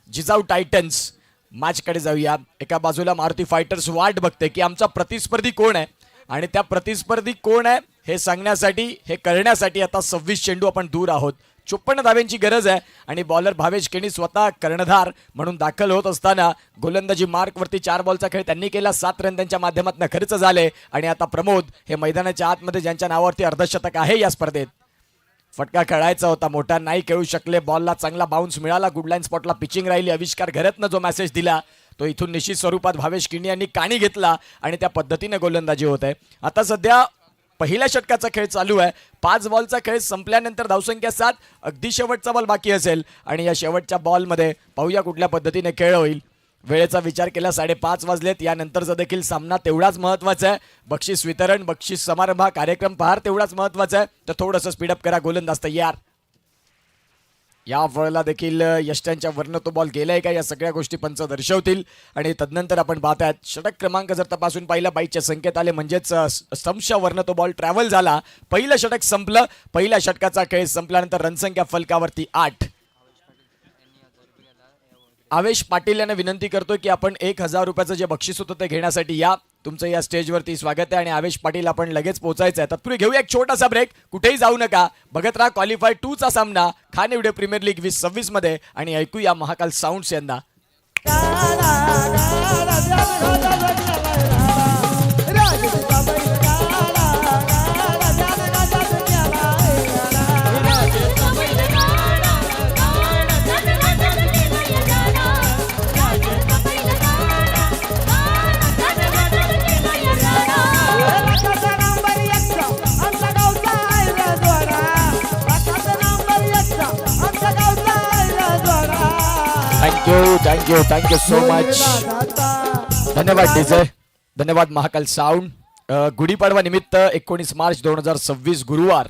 जिजाऊ टायटन्स मॅचकडे जाऊया. एका बाजूला मारुती फायटर्स वाट बघते की आमचा प्रतिस्पर्धी कोण आहे आणि त्या प्रतिस्पर्धी कोण आहे हे सांगण्यासाठी, हे करण्यासाठी आता 26 चेंडू आपण दूर आहोत. 54 धाव्यांची गरज आहे आणि बॉलर भावेश किणी स्वतः कर्णधार म्हणून दाखल होत असताना गोलंदाजी मार्कवरती 4 बॉलचा खेळ त्यांनी केला. 7 रन त्यांच्या माध्यमातून खर्च झाले आणि आता प्रमोद हे मैदानाच्या आतमध्ये ज्यांच्या नावावरती अर्धशतक आहे या स्पर्धेत. फटका खेळायचा होता, मोठा नाही खेळू शकले. बॉलला चांगला बाउन्स मिळाला, गुडलाईन स्पॉटला पिचिंग राहिली. आविष्कार घरतनं जो मेसेज दिला तो इथून निश्चित स्वरूपात भावेश किणी यांनी कानी घेतला आणि त्या पद्धतीने गोलंदाजी होत आहे. आता सध्या पहिल्या षटकाचा खेळ चालू आहे. 5 बॉलचा खेळ संपल्यानंतर धावसंख्या 7. अगदी शेवटचा बॉल बाकी असेल आणि या शेवटच्या बॉलमध्ये पाहूया कुठल्या पद्धतीने खेळ होईल. वेळेचा विचार केला 5:30 वाजलेत. यानंतरचा देखील सामना तेवढाच महत्त्वाचा आहे. बक्षीस वितरण, बक्षीस समारंभ, कार्यक्रम पहार तेवढाच महत्त्वाचा आहे. तर थोडंसं स्पीडअप करा. गोलंदाज तयार. या वेळेला देखील यष्ट्यांच्या वरनं तो बॉल गेलाय का या सगळ्या गोष्टी पंच दर्शवतील आणि तदनंतर आपण पाहतायत षटक क्रमांक जर तपासून पाहिला बाईकचे संकेत आले म्हणजेच स्तंभच्या वरनं तो बॉल ट्रॅव्हल झाला. पहिलं षटक संपलं. पहिल्या षटकाचा खेळ संपल्यानंतर रनसंख्या फलकावरती 8. आवेश पाटील यांना विनंती करतोय की आपण 1000 रुपयाचं जे बक्षीस होतं ते घेण्यासाठी या. तुमचं या स्टेजवरती स्वागत आहे आणि आवेश पाटील आपण लगेच पोहोचायचं आहे. तत्पूर्वी घेऊया एक छोटासा ब्रेक. कुठेही जाऊ नका. बघत राहा क्वालिफाय 2 चा सामना खानेवडे प्रीमियर लीग 2026 मध्ये आणि ऐकूया महाकाल साऊंड्स यांना. Thank you so much. धन्यवाद डीजे, धन्यवाद महाकाल साऊंड. गुढीपाडवा निमित्त 19 मार्च 2026 गुरुवार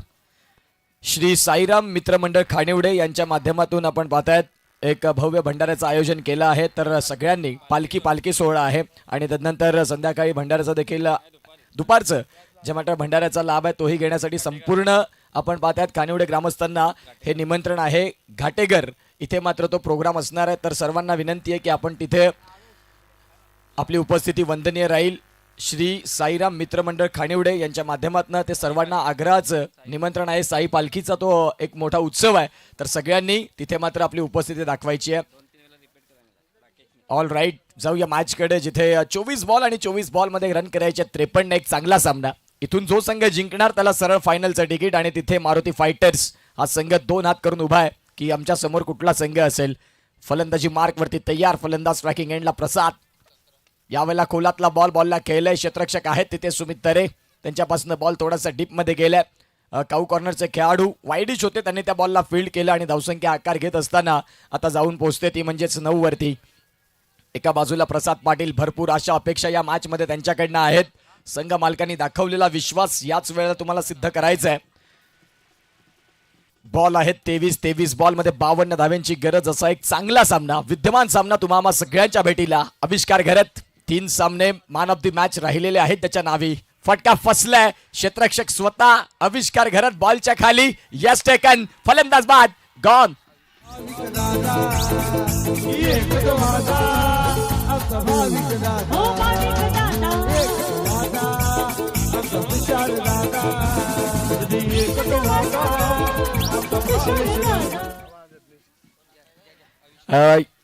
श्री साईराम मित्रमंडळ खानिवडे यांच्या माध्यमातून आपण पाहतायत एक भव्य भंडाऱ्याचं आयोजन केलं आहे. तर सगळ्यांनी पालखी सोहळा आहे आणि त्यानंतर संध्याकाळी भंडाऱ्याचं देखील दुपारचं जे मात्र भंडाऱ्याचा लाभ आहे तोही घेण्यासाठी संपूर्ण आपण पाहतायत खानिवडे ग्रामस्थांना हे निमंत्रण आहे. घाटेघर इथे मात्र तो प्रोग्राम असणार आहे. तर सर्वांना विनंती आहे की आपण तिथे आपली उपस्थिती वंदनीय राहील. श्री साईराम मित्रमंडळ खानिवडे यांच्या माध्यमातून ते सर्वांना आग्रहाचं निमंत्रण आहे. साई पालखीचा तो एक मोठा उत्सव आहे. तर सगळ्यांनी तिथे मात्र आपली उपस्थिती दाखवायची आहे. ऑल राईट, जाऊया मॅचकडे जिथे 24 बॉल आणि 24 बॉलमध्ये रन करायचे. 53 एक चांगला सामना. इथून जो संघ जिंकणार त्याला सरळ फायनलचं तिकीट आणि तिथे मारुती फायटर्स हा संघ 2 हात करून उभा आहे की आमच्या समोर कुठला संघ असेल. फलंदाजी मार्कवरती तयार. फलंदाज स्ट्रायकिंग एंडला प्रसाद. यावेळेला खोलातला बॉलला खेळलाय. क्षेत्ररक्षक आहेत तिथे सुमित तरे. त्यांच्यापासून बॉल थोडासा डीपमध्ये गेलाय. काऊ कॉर्नरचे खेळाडू वाईडिश होते, त्यांनी त्या बॉलला फील्ड केलं आणि धावसंख्या आकार घेत असताना आता जाऊन पोहोचते ती म्हणजेच 9 वरती. एका बाजूला प्रसाद पाटील. भरपूर आशा अपेक्षा या मॅच मध्ये त्यांच्याकडनं आहेत. संघ मालकांनी दाखवलेला विश्वास याच वेळेला तुम्हाला सिद्ध करायचा आहे. बॉल आहेत 23 बॉल मध्ये 52 धाव्यांची गरज. असा एक चांगला सामना, विद्यमान सामना तुम्हाला सगळ्यांच्या भेटीला. आविष्कार घरत 3 सामने मॅन ऑफ द मॅच राहिलेले आहेत त्याच्या नावी. फटका फसलाय. क्षेत्ररक्षक स्वतः. आविष्कार घरत बॉलच्या खाली. Yes taken. फलंदाज बाद. गॉन.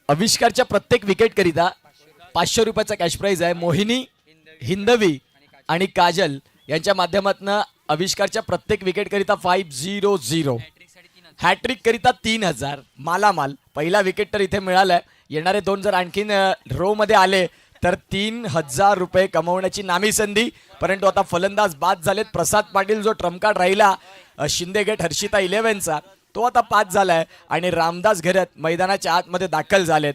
आविष्कारच्या प्रत्येक विकेट करिता 500 रुपयाचा कॅश प्राइज आहे. मोहिनी, हिंदवी आणि काजल यांच्या माध्यमातून आविष्कारच्या प्रत्येक विकेट करिता 500. हॅट्रिक करिता 3000. मालामाल. पहिला विकेट तर इथे मिळालाय. येणारे 2 जर आणखीन रो मध्ये आले तर 3000 रुपये कमवण्याची नामी संधी. परंतु आता फलंदाज बाद झालेत. प्रसाद पाटील जो ट्रम्प कार्ड राहिला शिंदेगेट हर्षिता 11चा तो आता 5 झालाय आणि रामदास घरत मैदानाच्या आतमध्ये दाखल झालेत.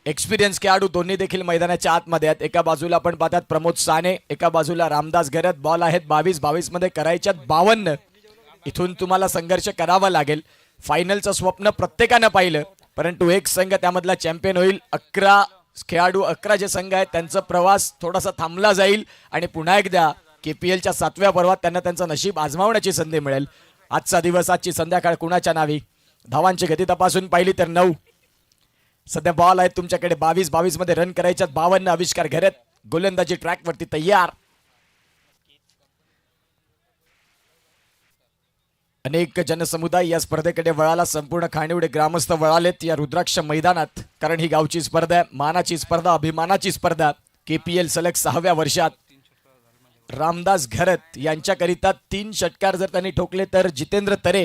एक्सपिरियन्स खेळाडू दोन्ही देखील मैदानाच्या आतमध्ये आहेत. एका बाजूला आपण पाहतात प्रमोद साने, एका बाजूला रामदास घरत. बॉल आहेत 22 मध्ये करायच्यात 52. इथून तुम्हाला संघर्ष करावा लागेल. फायनलचं स्वप्न प्रत्येकानं पाहिलं परंतु एक संघ त्यामधला चॅम्पियन होईल. 11 खेळाडू 11 जे संघ आहेत त्यांचा प्रवास थोडासा थांबला जाईल आणि पुन्हा एकदा KPLच्या 7व्या पर्वात त्यांना त्यांचं नशीब आजमावण्याची संधी मिळेल. आजचा दिवस, आजची संध्याकाळ कुणाच्या नावी. धावांची गती तपासून पाहिली तर 9. सध्या बॉल आहेत तुमच्याकडे 22 मध्ये रन करायच्यात 52. आविष्कार घरत गोलंदाजी ट्रॅक वरती तयार. अनेक जनसमुदाय या स्पर्धेकडे वळाला. संपूर्ण खानिवडे ग्रामस्थ वळालेत या रुद्राक्ष मैदानात. कारण ही गावची स्पर्धा आहे. मानाची स्पर्धा, अभिमानाची स्पर्धा. KPL सलग 6व्या वर्षात. रामदास घरत यांच्याकरिता 3 षटकार जर त्यांनी ठोकले तर जितेंद्र तरे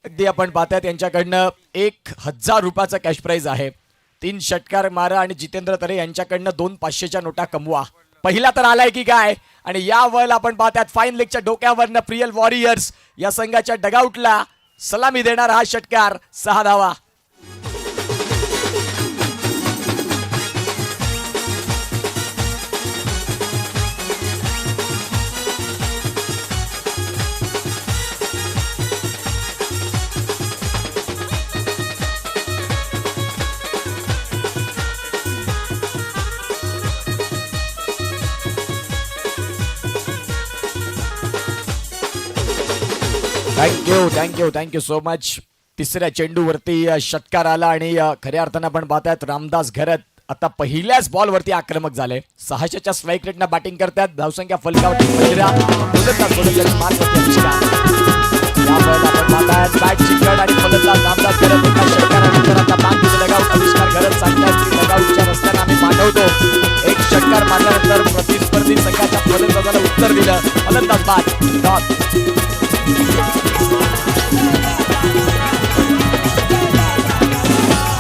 अगदी आपण पाहतात यांच्याकडनं 1000 रुपयाचा कॅश प्राइज आहे. 3 षटकार मारा आणि जितेंद्र तरे यांच्याकडनं 2 500च्या नोटा कमवा. पहिला तर आलाय की काय. आणि यावर आपण पाहतात फाईन लेगच्या डोक्यावरनं प्रियल वॉरियर्स या संघाच्या डगआउटला सलामी देणार हा षटकार. 6 धावा. Thank you so much. तिसऱ्या चेंडूवरती षटकार आला आणि खऱ्या अर्थानं आपण पाहतायत रामदास घरत आता पहिल्याच बॉलवरती आक्रमक झाले. 600च्या स्ट्राईक रेटनं बॅटिंग करतात. धावसंख्या फलकावरती 15. आपण पाहतायत बॅट चिकट आणि फलंदाज रामदास घरत एका षटकारानंतर आता बांधीचं डगआउट. आविष्कार घरत सांगतात डगआउटच्या रस्त्याने आम्ही पाठवतो. एक षटकार मारल्यानंतर प्रतिस्पर्धी संघाच्या फलंदाजाला उत्तर दिलं. फलंदाज बाद.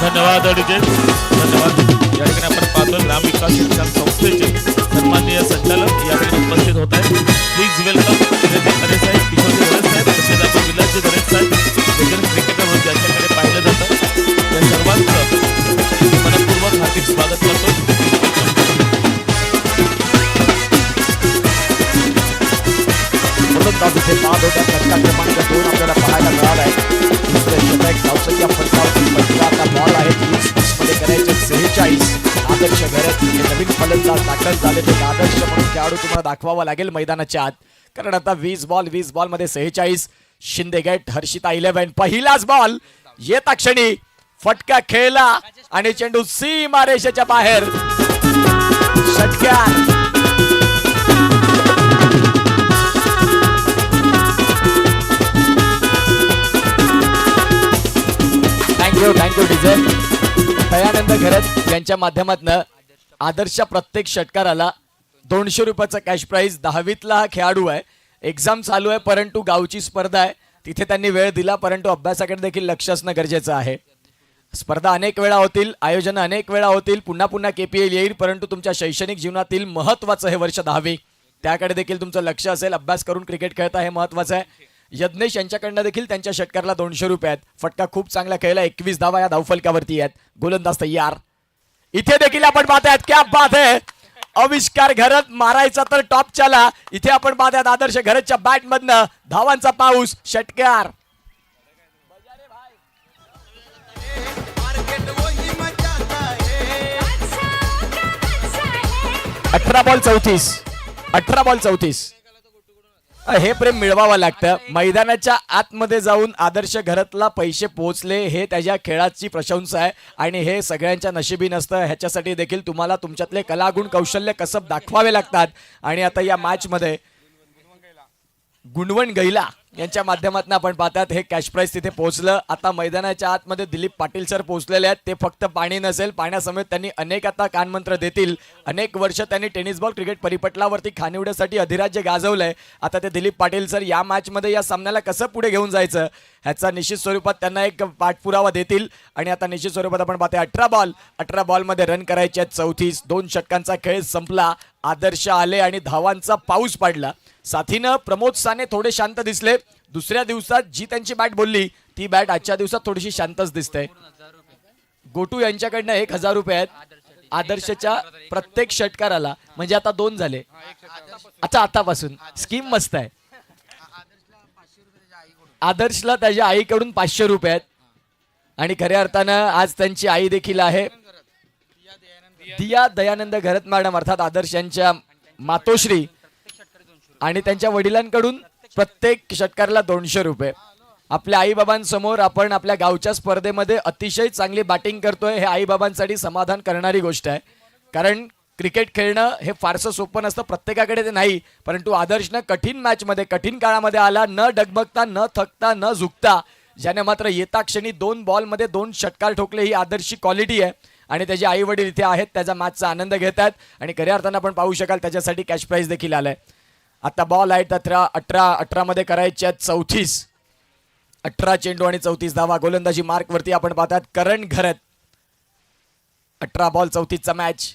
धन्यवाद डीजे, धन्यवाद. या ठिकाणी आपण पाहतो ग्राम विकास शिक्षण संस्थेचे सन्माननीय संचालक या ठिकाणी उपस्थित होत आहेत. प्लीज वेलकम खरे साहेब, किशोर खरे साहेब, तसेच आपण विलासजी खरे साहेब, क्रिकेटर म्हणून ज्यांच्याकडे पाहिलं जातं त्या सर्वांचं आदर्श घरत हे नवीन फलंदाज दाखल झाले ते आदर्श म्हणून खेळाडू तुम्हाला दाखवावा लागेल मैदानाच्या आत. कारण आता 20 बॉल मध्ये 46. शिंदे गेट हर्षिता 11. पहिलाच बॉल येता क्षणी फटका खेळला आणि चेंडू सीमारेषेच्या बाहेर. षटकार. Thank you DJ. दयानंद घरत यांच्या माध्यमातून आदर्श प्रत्येक षटकाराला 200 रुपयाचा कॅश प्राइज. 10वीतला हा खेळाडू आहे. एक्झाम चालू आहे परंतु गावची स्पर्धा आहे तिथे त्यांनी वेळ दिला परंतु अभ्यासाकडे देखील लक्ष असणं गरजेचं आहे. स्पर्धा अनेक वेळा होतील, आयोजन अनेक वेळा होतील, पुन्हा पुन्हा KPL येईल परंतु तुमच्या शैक्षणिक जीवनातील महत्त्वाचं हे वर्ष 10वी त्याकडे देखील तुमचं लक्ष असेल. अभ्यास करून क्रिकेट खेळता हे महत्त्वाचं आहे. यज्ञेश यांच्याकडनं देखील त्यांच्या षटकाराला 200 रुपये आहेत. फटका खूप चांगला खेळला. 21 धावा या धावफलकावरती आहेत. गोलंदाज तयार. इथे देखील आपण पाहतायत क्या बात आहे. आविष्कार घरत मारायचा तर टॉपच्याला. इथे आपण पाहतायत आदर्श घरतच्या बॅट मधनं धावांचा पाऊस. षटकार. 18 बॉल 34. 18 बॉल 34. हे प्रेम मिळवावं लागतं. मैदानाच्या आतमध्ये जाऊन आदर्श घरतला पैसे पोहोचले हे त्याच्या खेळाची प्रशंसा आहे आणि हे सगळ्यांच्या नशिबी नसतं. ह्याच्यासाठी देखील तुम्हाला तुमच्यातले कलागुण कौशल्य कसब दाखवावे लागतात. आणि आता या मॅच मध्ये गुणवण गैला यांच्या माध्यमातून आपण पाहतात हे कॅश प्राइज तिथे पोहोचलं. आता मैदानाच्या आतमध्ये दिलीप पाटील सर पोहोचलेले आहेत. ते फक्त पाणी नसेल, पाण्यासमेत त्यांनी अनेक आता कानमंत्र देतील. अनेक वर्ष त्यांनी टेनिस बॉल क्रिकेट परिपटलावरती खानिवड्यासाठी अधिराज्य गाजवलंय. आता ते दिलीप पाटील सर या मॅच मध्ये या सामन्याला कसं पुढे घेऊन जायचं ह्याचा निश्चित स्वरूपात त्यांना एक पाठपुरावा देतील. आणि आता निश्चित स्वरूपात आपण पाहतोय 18 बॉल मध्ये रन करायचे आहेत 34. 2 षटकांचा खेळ संपला. आदर्श आले आणि धावांचा पाऊस पडला. साथीनं प्रमोद साने थोडे शांत दिसले. दुसऱ्या दिवसात जी त्यांची बॅट बोलली ती बॅट आजच्या दिवसात थोडीशी शांतच दिसते. गोटू यांच्याकडनं 1000 रुपये आहेत आदर्शच्या प्रत्येक षटकाराला. म्हणजे आता 2 झाले. अच्छा आतापासून स्कीम मस्त आहे. आदर्शला त्याच्या आईकडून 500 रुपये आहेत. आणि खऱ्या अर्थानं आज त्यांची आई देखील आहे दिया दयानंद घरत मॅडम अर्थात आदर्श यांच्या मातोश्री. आणि त्यांच्या वडिलांकडून प्रत्येक षटकाराला 200 रुपये. आपल्या आईबाबांसमोर आपण आपल्या गावच्या स्पर्धेमध्ये अतिशय चांगली बॅटिंग करतोय हे आईबाबांसाठी समाधान करणारी गोष्ट आहे. कारण क्रिकेट खेळणं हे फारसं सोपं नसतं, प्रत्येकाकडे ते नाही. परंतु आदर्शनं कठीण मॅचमध्ये कठीण काळामध्ये आला, न डगमगता न थकता न झुकता, ज्याने मात्र येता क्षणी 2 बॉलमध्ये 2 षटकार ठोकले. ही आदर्शची क्वालिटी आहे आणि त्याचे आई वडील इथे आहेत, त्याचा मॅचचा आनंद घेत आहेत. आणि खऱ्या अर्थानं आपण पाहू शकाल त्याच्यासाठी कॅश प्राइज देखील आलाय. आता बॉल आहेत 18 मध्ये करायचे आहेत 34. 18 चेंडू आणि 34 धावा. गोलंदाजी मार्क वरती आपण पाहतात करण घरत. 18 बॉल 34 चा मॅच.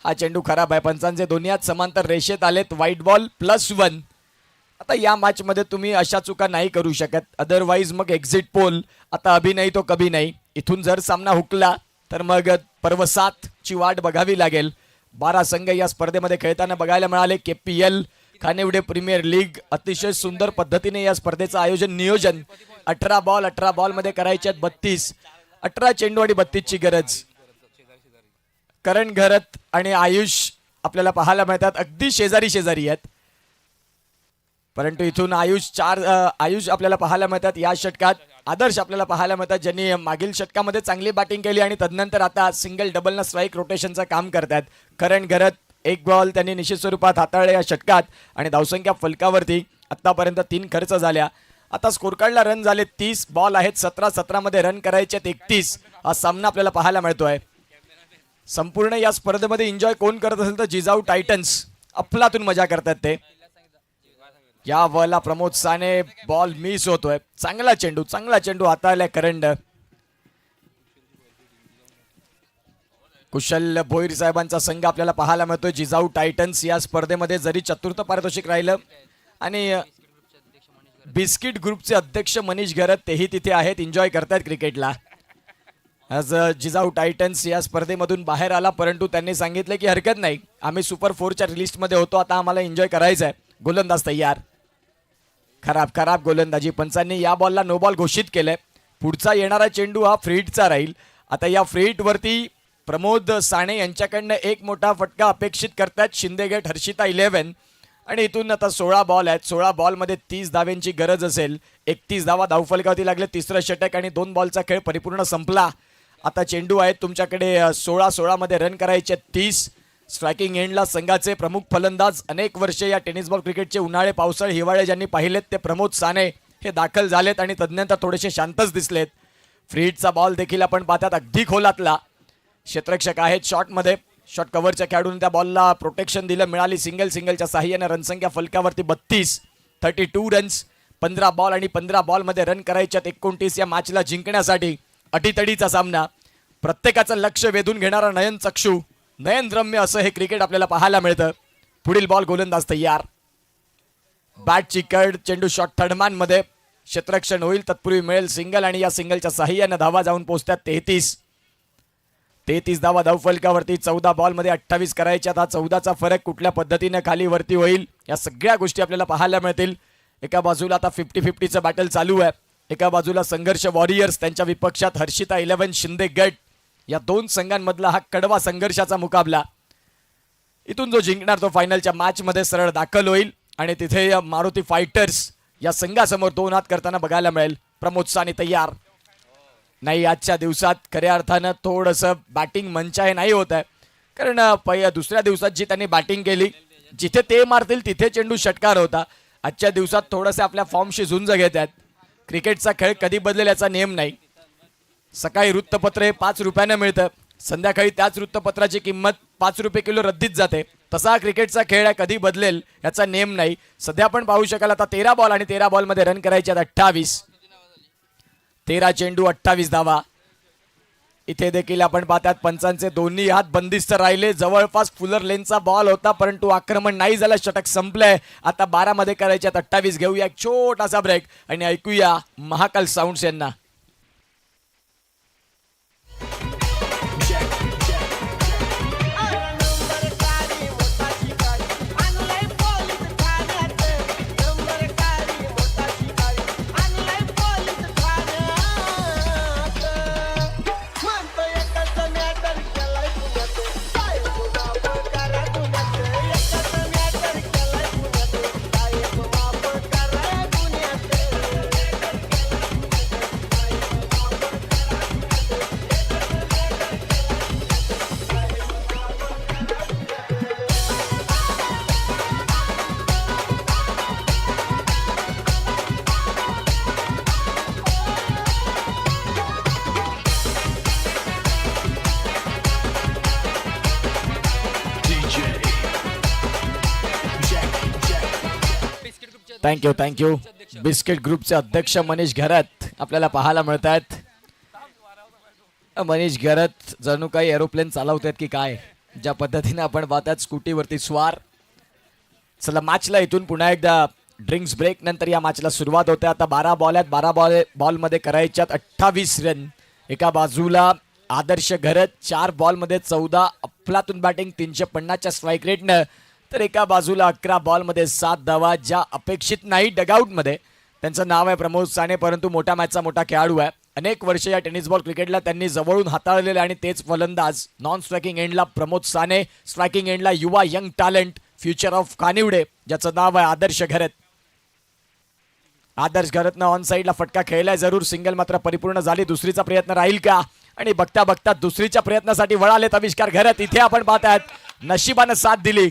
हा चेंडू खराब आहे. पंचांचे दोन्ही हात समांतर रेषेत आलेत. White ball +1. आता या मॅच मध्ये तुम्ही अशा चुका नाही करू शकत. अदरवाईज मग एक्झिट पोल. आता अभी नाही तो कभी नाही. इथून जर सामना हुकला तर मग पर्व 7 ची वाट बघावी लागेल. 12 संघ या स्पर्धेमध्ये खेळताना बघायला मिळाले. KPL खानिवडे प्रीमियर लीग अतिशय सुंदर पद्धतीने या स्पर्धेचं आयोजन नियोजन. 18 बॉल मध्ये करायचे आहेत 32. 18 चेंडू आणि 32 ची गरज. करण घरत आणि आयुष आपल्याला पाहायला मिळतात अगदी शेजारी आहेत. परंतु इथून आयुष आपल्याला पाहायला मिळतात या षटकात. आदर्श आपल्याला पाहायला मिळतात ज्यांनी मागील षटकामध्ये चांगली बॅटिंग केली आणि तदनंतर आता सिंगल डबल न स्ट्राईक रोटेशनचं काम करतात. करण घरत 1 बॉल त्यांनी निश्चित स्वरूपात हाताळले या षटकात आणि धावसंख्या फलकावरती आतापर्यंत 3 खर्च झाल्या. आता स्कोर कार्डला रन झाले 30. बॉल आहेत 17 मध्ये रन करायचे 31. हा सामना आपल्याला पाहायला मिळतोय. संपूर्ण या स्पर्धेमध्ये एन्जॉय कोण करत असेल तर जिजाऊ टायटन्स अफलातून मजा करतात ते. या बॉलला प्रमोद साने बॉल मिस होतोय. चांगला चेंडू हाताळलाय करंड. कुशल भोईर साहेबांचा संघ आपल्याला पाहायला मिळतोय. जिजाऊ टायटन्स या स्पर्धेमध्ये जरी चतुर्थ पारितोषिक राहिलं आणि बिस्किट ग्रुपचे अध्यक्ष मनीष घरत तेही तिथे आहेत, एन्जॉय करतायत क्रिकेटला. आज जिजाऊ टायटन्स या स्पर्धेमधून बाहेर आला परंतु त्यांनी सांगितले की हरकत नाही, आम्ही सुपर 4च्या लिस्टमध्ये होतो, आता आम्हाला एन्जॉय करायचं आहे. गोलंदाज तयार. खराब गोलंदाजी. पंचांनी या बॉलला नो बॉल घोषित केलंय. पुढचा येणारा चेंडू हा फ्री हिटचा राहील. आता या फ्री हिट वरती प्रमोद साने यांच्याकडनं एक मोठा फटका अपेक्षित करतात शिंदेगड हर्षिता 11. आणि इथून आता 16 बॉल आहेत. 16 बॉलमध्ये 30 धाव्यांची गरज असेल. 31 धावा धावफलकावरती लागले. तिसरं षटक आणि 2 बॉलचा खेळ परिपूर्ण संपला. आता चेंडू आहेत तुमच्याकडे 16 मध्ये रन करायचे 30. स्ट्रायकिंग एंडला संघाचे प्रमुख फलंदाज अनेक वर्षे या टेनिस बॉल क्रिकेटचे उन्हाळे पावसाळे हिवाळे ज्यांनी पाहिलेत ते प्रमोद साने हे दाखल झालेत आणि तज्ञांतर थोडेसे शांतच दिसलेत. फ्रीडचा बॉल देखील आपण पाहतात अगदी खोलातला. क्षेत्ररक्षक आहेत शॉटमध्ये. शॉट कव्हरच्या खेळाडून त्या बॉलला प्रोटेक्शन दिलं. मिळाली सिंगलच्या साह्याने रनसंख्या फलकावरती 32 रन्स. 15 बॉल आणि 15 बॉलमध्ये रन करायच्यात 29 या मॅचला जिंकण्यासाठी. अटीतडीचा सामना. प्रत्येकाचं लक्ष वेधून घेणारा नयनचक्षू नयनरम्य असं हे क्रिकेट आपल्याला पाहायला मिळतं. पुढील बॉल गोलंदाज तयार. बॅटची कड. चेंडू शॉट थर्डमॅन मध्ये. क्षेत्ररक्षण होईल तत्पूर्वी मिळेल सिंगल आणि या सिंगलच्या साह्याने धावा जाऊन पोहोचतात 33 धावा धावफलकावरती. 14 बॉलमध्ये 28 करायच्यात. हा 14चा फरक कुठल्या पद्धतीने खाली वरती होईल या सगळ्या गोष्टी आपल्याला पाहायला मिळतील. एका बाजूला आता 50-50चं बॅटल चालू आहे. एका बाजूला संघर्ष वॉरियर्स त्यांच्या विपक्षात हर्षिता 11 शिंदे गट. या दोन संघांमधला हा कडवा संघर्षाचा मुकाबला. इथून जो जिंकणार तो फायनलच्या मॅच मध्ये सरळ दाखल होईल आणि तिथे या मारुती फायटर्स या संघासमोर 2 हात करताना बघायला मिळेल. प्रमोद साने तयार नाही. आजच्या दिवसात खऱ्या अर्थानं थोडंसं बॅटिंग मंचाहे नाही होत आहे. कारण दुसऱ्या दिवसात जी त्यांनी बॅटिंग केली जिथे ते मारतील तिथे चेंडू षटकार होता. आजच्या दिवसात थोडंसं आपल्या फॉर्मशी झुंज घेत आहेत. क्रिकेटचा खेळ कधी बदलेल याचा नियम नाही. सकाळी वृत्तपत्र हे 5 रुपयानं मिळतं. संध्याकाळी त्याच वृत्तपत्राची किंमत 5 रुपये किलो रद्दीत जाते. तसा क्रिकेटचा खेळ आहे कधी बदलेल याचा नियम नाही. सध्या आपण पाहू शकाल आता 13 बॉल आणि 13 बॉलमध्ये रन करायचे 28. 13 चेंडू 28 धावा. इथे देखील आपण पाहतात पंचांचे दोन्ही हात बंदिस्त राहिले. जवळपास फुलर लेनचा बॉल होता परंतु आक्रमण नाही झालं. षटक संपलंय. आता 12 मध्ये करायचे 28. घेऊया एक छोटासा ब्रेक आणि ऐकूया महाकाल साऊंड्स यांना. थँक्यू. बिस्किट ग्रुपचे अध्यक्ष मनीष घरत आपल्याला पाहायला मिळत आहेत. मनीष घरत जणू काही एरोप्लेन चालवत आहेत की काय. ज्या पद्धतीने आपण पाहतात स्कूटीवरती स्वार. चला मॅचला इथून पुन्हा एकदा ड्रिंक्स ब्रेक नंतर या मॅचला सुरुवात होते. आता 12 बॉल आहेत. 12 बॉलमध्ये करायच्यात 28 रन. एका बाजूला आदर्श घरत 4 बॉलमध्ये 14 अफलातून बॅटिंग 350च्या स्ट्राईक रेटनं. तर एका बाजूला 11 बॉलमध्ये 7 धावा ज्या अपेक्षित नाही डगआउटमध्ये. त्यांचं नाव आहे प्रमोद साने परंतु मोठ्या मॅचचा मोठा खेळाडू आहे. अनेक वर्ष या टेनिस बॉल क्रिकेटला त्यांनी जवळून हाताळलेले आणि तेच फलंदाज. नॉन स्ट्रायकिंग एंडला प्रमोद साने. स्ट्रायकिंग एंडला युवा यंग टॅलेंट फ्युचर ऑफ कानिवडे ज्याचं नाव आहे आदर्श घरत. आदर्श घरतनं ऑन साईडला फटका खेळलाय जरूर. सिंगल मात्र परिपूर्ण झाली. दुसरीचा प्रयत्न राहील का आणि बघता बघता दुसरीच्या प्रयत्नासाठी वळालेत आविष्कार घरत. इथे आपण पाहतायत नशिबानं साथ दिली.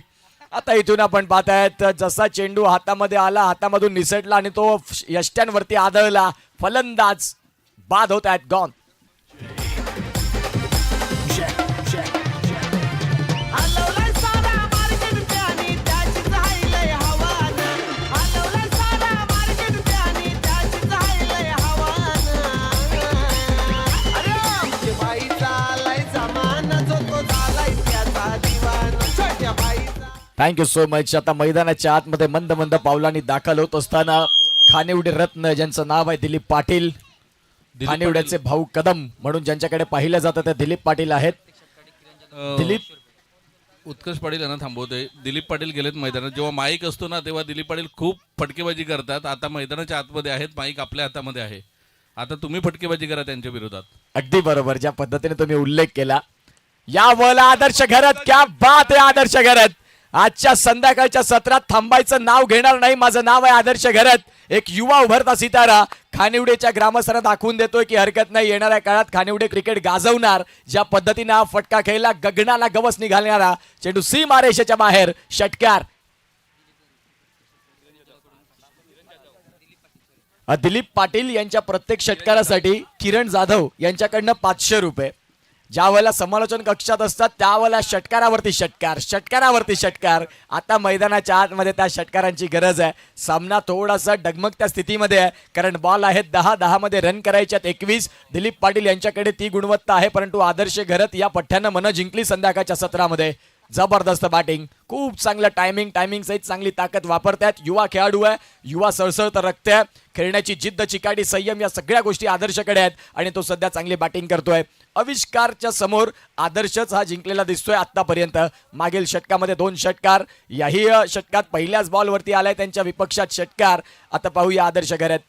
आता इथून आपण पाहतायत जसा चेंडू हातामध्ये आला हातामधून निसटला आणि तो यष्ट्यांवरती आदळला. फलंदाज बाद होत आहेत. गॉन. Thank you so much. आता मैदानाच्या आतमध्ये मंद मंद पावलांनी दाखल होत असताना खानिवडे रत्न ज्यांचं नाव आहे दिलीप पाटील. खानिवड्याचे भाऊ कदम म्हणून ज्यांच्याकडे पाहिलं जातं ते दिलीप पाटील आहेत. दिलीप उत्कर्ष पाटील यांना थांबवतोय. दिलीप पाटील गेलेत मैदानात. जेव्हा माईक असतो ना तेव्हा दिलीप पाटील खूप फटकेबाजी करतात. आता मैदानाच्या आतमध्ये आहेत. माईक आपल्या हातामध्ये आहे. आता तुम्ही फटकेबाजी करा त्यांच्या विरोधात. अगदी बरोबर. ज्या पद्धतीने तुम्ही उल्लेख केला या बोला आदर्श घरत, क्या बात आहे आदर्श घरत. आजच्या संध्याकाळच्या सत्रात थांबायचं नाव घेणार नाही. माझं नाव आहे आदर्श घरत. एक युवा उभरता सितारा खानिवडेच्या ग्रामस्थांना दाखवून देतोय की हरकत नाही, येणाऱ्या काळात खानिवडे क्रिकेट गाजवणार. ज्या पद्धतीने हा फटका खेळला, गगनाला गवस निघालणारा चेंडू सीमारेषेच्या बाहेर, षटकार. दिलीप पाटील यांच्या प्रत्येक षटकारासाठी किरण जाधव यांच्याकडनं 500 रुपये. ज्या वेळेला समालोचन कक्षात असतात त्यावेळेला षटकारावरती षटकार, षटकारावरती षटकार. आता मैदानाच्या आतमध्ये त्या षटकारांची गरज आहे. सामना थोडासा डगमगत्या स्थितीमध्ये आहे, कारण बॉल आहेत 10 मध्ये रन करायच्यात 21. दिलीप पाटील यांच्याकडे ती गुणवत्ता आहे, परंतु आदर्श घरत या पठ्ठ्यानं मनं जिंकली संध्याकाळच्या सत्रामध्ये. जबरदस्त बॅटिंग, खूप चांगलं टायमिंग सहित चांगली ताकद वापरतात. युवा खेळाडू आहे, युवा सळसळत रक्त आहे. खेळण्याची जिद्द, चिकाटी, संयम या सगळ्या गोष्टी आदर्शकडे आहेत आणि तो सध्या चांगली बॅटिंग करतोय. आविष्कारच्या समोर आदर्शच हा जिंकलेला दिसतोय आतापर्यंत. मागील षटकामध्ये 2 षटकार, याही षटकात पहिल्याच बॉलवरती आलाय त्यांच्या विपक्षात षटकार. आता पाहूया आदर्श घरत.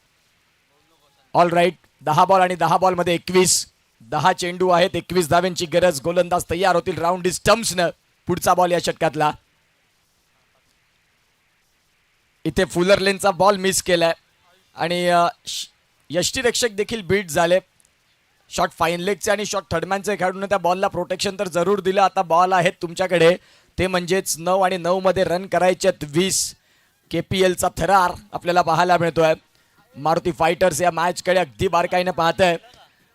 ऑल राईट, 10 बॉल आणि 10 बॉल मध्ये 21. 10 चेंडू आहेत, 21 धाव्यांची गरज. गोलंदाज तयार होतील राऊंड स्टम्प्सनं. पुढचा बॉल या षटकातला. इथे फुलर लेनचा बॉल मिस केलाय आणि यष्टीरक्षक देखील बीट झाले. शॉट फाईन लेगचे आणि शॉट थर्डमॅनचे खेळाडूने त्या बॉलला प्रोटेक्शन तर जरूर दिलं. आता बॉल आहेत तुमच्याकडे, ते म्हणजेच 9 आणि 9 मध्ये रन करायचे 20. KPLचा थरार आपल्याला पाहायला मिळतोय. मारुती फायटर्स या मॅचकडे अगदी बारकाईने पाहत आहे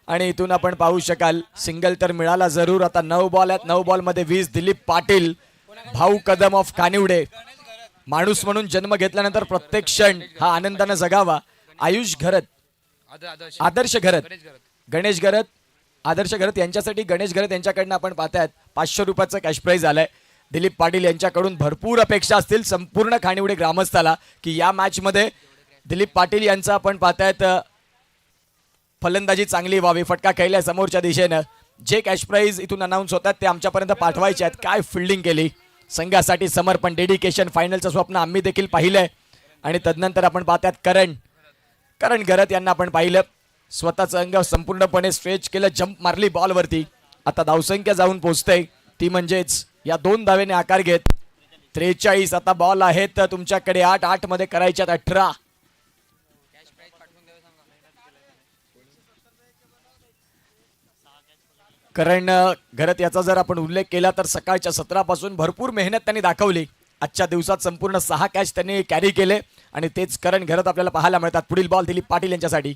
आणि इथून आपण पाहू शकाल सिंगल तर मिळाला जरूर. आता 9 बॉल आहेत, 9 बॉल मध्ये 20. दिलीप पाटील, भाऊ कदम ऑफ खानिवडे. माणूस म्हणून जन्म घेतल्यानंतर प्रत्येक क्षण हा आनंदाने जगावा. आयुष घरत, आदर्श घरत, गणेश घरत, आदर्श घरत यांच्यासाठी गणेश घरत यांच्याकडनं आपण पाहतायत 500 रुपयाचं कॅश प्राइज आलंय. दिलीप पाटील यांच्याकडून भरपूर अपेक्षा असतील संपूर्ण खानिवडे ग्रामस्थाला की या मॅच मध्ये दिलीप पाटील यांचं आपण पाहतायत फलंदाजी चांगली व्हावी. फटका खेळल्या समोरच्या दिशेनं. जे कॅश प्राइज इथून अनाऊन्स होतात ते आमच्यापर्यंत पाठवायचे आहेत. काय फिल्डिंग केली, संघासाठी समर्पण, डेडिकेशन, फायनलचं स्वप्न आम्ही देखील पाहिलंय. आणि तदनंतर आपण पाहतात करण घरत यांना आपण पाहिलं. स्वतःचं अंग संपूर्णपणे स्ट्रेच केलं, जंप मारली बॉलवरती. आता धावसंख्या जाऊन पोहोचते ती म्हणजेच या 2 धावेने आकार घेत 43. आता बॉल आहेत तुमच्याकडे 8 मध्ये करायच्यात 18. करण घरत याचा जर आपण उल्लेख केला तर सकाळच्या सत्रापासून भरपूर मेहनत त्यांनी दाखवली. आजच्या दिवसात संपूर्ण 6 कॅच त्यांनी कॅरी केले आणि तेच करण घरत आपल्याला पाहायला मिळतात. पुढील बॉल दिलीप पाटील यांच्यासाठी.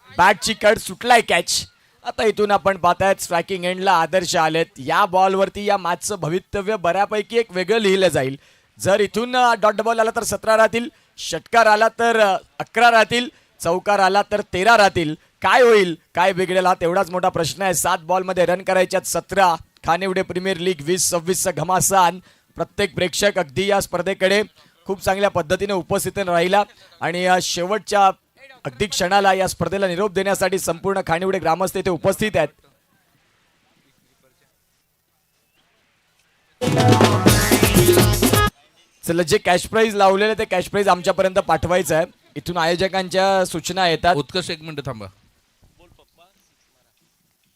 बॅटची कड सुटलाय कॅच. आता इथून आपण पाहतायत स्ट्रायकिंग एंडला आदर्श आलेत. या बॉलवरती या मॅचचं भवितव्य बऱ्यापैकी एक वेगळं लिहिलं जाईल. जर इथून डॉट बॉल आला तर 17 राहतील, षटकार आला तर 11 राहतील, चौकार आला तर 13 राहतील. काय होईल, काय बिघडेल हा तेवढाच मोठा प्रश्न आहे. 7 बॉल मध्ये रन करायच्यात 17. खानिवडे प्रीमियर लीग 2026चा घमासान. प्रत्येक प्रेक्षक अगदी या स्पर्धेकडे खूप चांगल्या पद्धतीने उपस्थित राहिला आणि शेवटच्या अगदी क्षणाला या स्पर्धेला निरोप देण्यासाठी संपूर्ण खानिवडे ग्रामस्थ इथे उपस्थित आहेत. चला, जे कॅश प्राइज लावलेले ते कॅश प्राइज आमच्यापर्यंत पाठवायचं आहे. इथून आयोजकांच्या सूचना येतात. उत्कर्ष 1 मिनिट थांबा.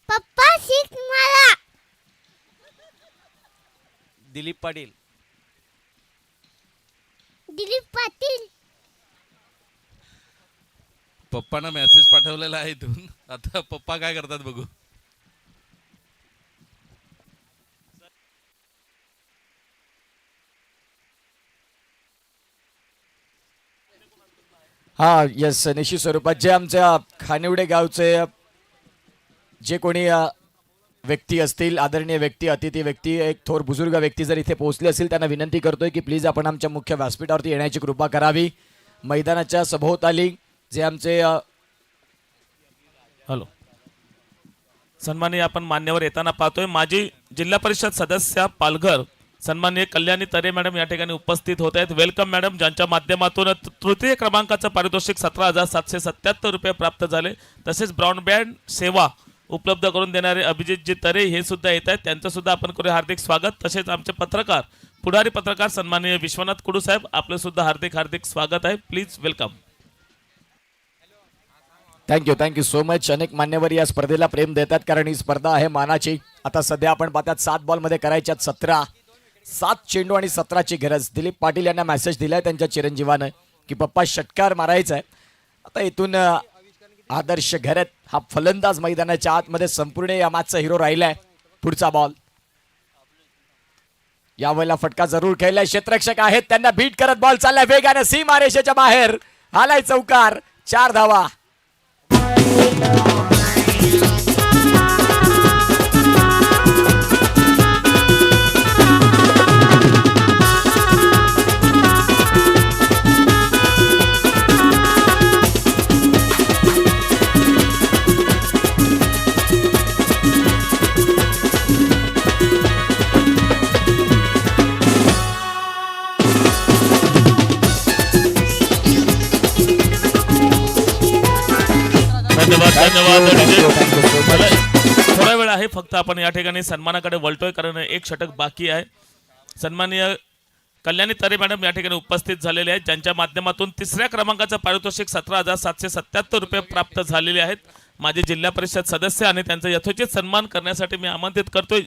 पप्पा शिक मला. दिलीप पाटील. दिलीप पाटील. पप्पांना मेसेज पाठवलेला आहे इथून. आता पप्पा काय करतात बघू. हा यस, निश्चित स्वरूपात जे आमच्या खानिवडे गावचे जे कोणी व्यक्ती असतील, आदरणीय व्यक्ती, अतिथी व्यक्ती, एक थोर बुजुर्ग व्यक्ती जर इथे पोहोचले असतील त्यांना विनंती करतोय की प्लीज आपण आमच्या मुख्य व्यासपीठावरती येण्याची कृपा करावी. मैदानाच्या सभोवताली जे आमचे हॅलो सन्माननीय आपण मान्यवर येताना पाहतोय. माजी जिल्हा परिषद सदस्य पालघर सन्माननीय कल्याणी तरे मॅडम या ठिकाणी उपस्थित होत आहेत. वेलकम मॅडम, ज्यांच्या माध्यमातून तृतीय क्रमांकाचं पारितोषिक 17,777 रुपये प्राप्त झाले. तसेच ब्रॉडबँड सेवा उपलब्ध करून देणारे अभिजितजी तरे हे सुद्धा येत आहेत. त्यांचं सुद्धा आपण करूया हार्दिक स्वागत. तसेच आमचे पत्रकार, पुढारी पत्रकार सन्माननीय विश्वनाथ कुडू साहेब, आपलं सुद्धा हार्दिक स्वागत आहे. Please welcome. Thank you so much. अनेक मान्यवर या स्पर्धेला प्रेम देतात कारण ही स्पर्धा आहे मानाची. आता सध्या आपण पाहतात 7 बॉलमध्ये करायच्यात 17. 7 चेंडू आणि 17ची गरज. दिलीप पाटील यांना मेसेज दिलाय त्यांच्या चिरंजीवानं की पप्पा षटकार मारायचा आहे. आता इथून आदर्श घरत हा फलंदाज मैदानाच्या आतमध्ये संपूर्ण या मॅचचा हिरो राहिलाय. पुढचा बॉल यावेळेला फटका जरूर खेळलाय. क्षेत्ररक्षक आहेत त्यांना बीट करत बॉल चाललाय वेगाने सीमारेषेच्या बाहेर. आलाय चौकार. 4 धावा. धन्यवाद. Thank you so much. थोडा वेळ आहे फक्त आपण या ठिकाणी सन्मानाकडे वळतोय कारण एक षटक बाकी आहे. सन्माननीय कल्याणी तरे मॅडम या ठिकाणी उपस्थित झालेले आहेत ज्यांच्या माध्यमातून 3ऱ्या क्रमांकाचं पारितोषिक 17,777 रुपये प्राप्त झालेले आहेत. माझे जिल्हा परिषद सदस्य आणि त्यांचा यथोचित सन्मान करण्यासाठी मी आमंत्रित करतोय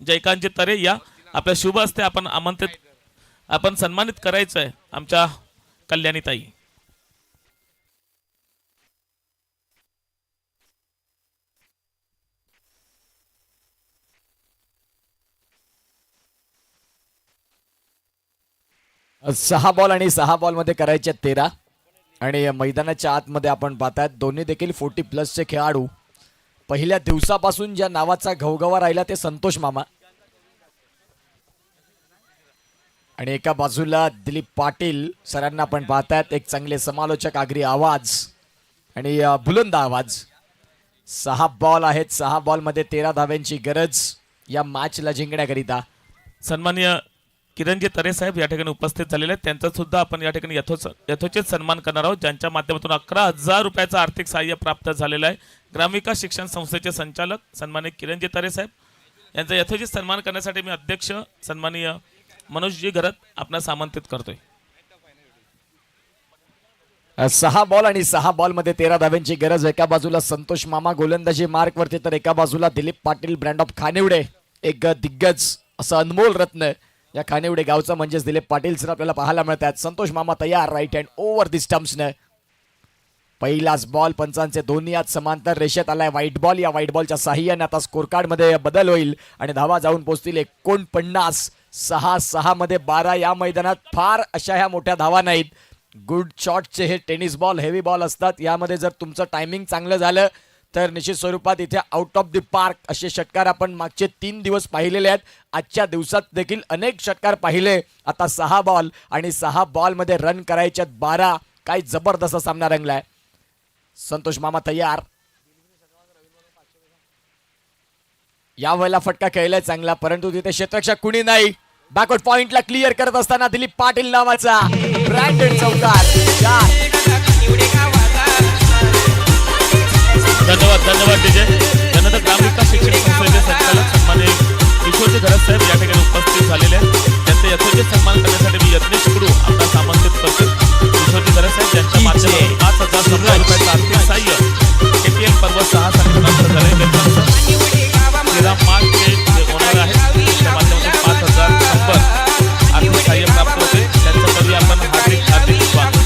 जयकांतजी तरे या आपल्या शुभ हस्ते आपण सन्मानित करायचं आहे आमच्या कल्याणी ताई. सहा बॉल आणि 6 बॉलमध्ये करायचे 13 आणि मैदानाच्या आतमध्ये आपण पाहतात दोन्ही देखील 40+ खेळाडू. पहिल्या दिवसापासून ज्या नावाचा घवघवा राहिला ते संतोष मामा आणि एका बाजूला दिलीप पाटील सरांना आपण पाहतात एक चांगले समालोचक आगरी आवाज आणि बुलंद आवाज. 6 बॉल आहेत. 6 बॉलमध्ये 13 धाव्यांची गरज या मॅचला जिंकण्याकरिता. सन्माननीय किरणजी तरे साहेब या ठिकाणी उपस्थित झालेले आहेत त्यांचा सुद्धा आपण या ठिकाणी यथोचित सन्मान करणार आहोत ज्यांच्या माध्यमातून 11,000 रुपयाचं आर्थिक सहाय्य प्राप्त झालेलं आहे. ग्रामविकास शिक्षण संस्थेचे संचालक सन्माननीय किरणजी तरे साहेब यांचा यथोचित सन्मान करण्यासाठी मी अध्यक्ष सन्माननीय मनोजजी घरत आपणास आमंत्रित करतोय. 6 बॉल आणि 6 बॉलमध्ये 13 धाव्यांची गरज. एका बाजूला संतोष मामा गोलंदाजी मार्कवरती तर एका बाजूला दिलीप पाटील ब्रँड ऑफ खानिवडे एक दिग्गज असं अनमोल रत्न या खानिवडे गावचा म्हणजेच दिलीप पाटील सर आपल्याला पाहायला मिळतात. संतोष मामा तयार राईट हँड ओव्हर दी स्टम्प्सने. पहिलाच बॉल पंचांचे दोन्ही हात समांतर रेषेत आलाय. White ball. या व्हाईट बॉलच्या साह्याने आता स्कोर कार्ड मध्ये बदल होईल आणि धावा जाऊन पोहोचतील 49. 6 मध्ये 12. या मैदानात फार अशा ह्या मोठ्या धावा नाहीत. गुड शॉटचे हे टेनिस बॉल हेवी बॉल असतात. यामध्ये जर तुमचं टायमिंग चांगलं झालं तर निश्चित स्वरूपात इथे आउट ऑफ द पार्क असे षटकार आपण मागचे 3 दिवस पाहिलेले आहेत. आजच्या दिवसात देखील अनेक षटकार पाहिले. आता 6 बॉल आणि 6 बॉलमध्ये रन करायच्यात 12. काय जबरदस्त सामना रंगलाय. संतोष मामा तयार. यावेळेला फटका खेळलाय चांगला परंतु तिथे क्षेत्ररक्षक कुणी नाही. बॅकवर्ड पॉइंटला क्लिअर करत असताना दिलीप पाटील नावाचा ब्रँडेड चौकार. धन्यवाद डीजे. त्यानंतर ग्रामविकास शिक्षण संस्थेचे संचालक सन्माननीय किशोरजी घरत साहेब या ठिकाणी उपस्थित झालेले आहेत त्यांचे यथोचित सन्मान करण्यासाठी मी यत्नेश कडू आपणास आमंत्रित करतो. किशोरजी घरत साहेब यांच्या माध्यमातून 5,000 रुपयाचं आर्थिक सहाय्य KPL पर्व 6 साठी प्राप्त झाले. श्रीराम मार्ग जे होणार आहे त्या माध्यमातून 5,000 आर्थिक सहाय्य प्राप्त होते. त्यांच्याकडे आपण हार्दिक स्वागत.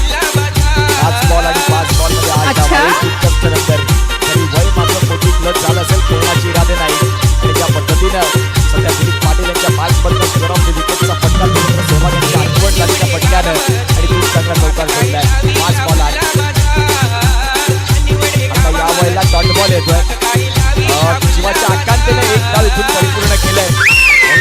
5 बॉल आणि 5 बॉलमध्ये 8 धावा. नंतर तरी वय मात्र मोठी प्लस झालं असेल. खेळण्याचे इरादे नाही आणि ज्या पद्धतीनं सध्या दिलीप पाटील यांच्या 5 बॉलवर स्कोर ऑफ द विकेटचा फटका मित्र सहभाग यांची आठवण झाली त्या फटक्यानं आणि खूप चांगला चौकार खेळलाय. 5 बॉल आहेत. आता या वेळेला डॉट बॉल येतोय. शिवाच्या आकांतेने एक डाव इथून परिपूर्ण केलंय.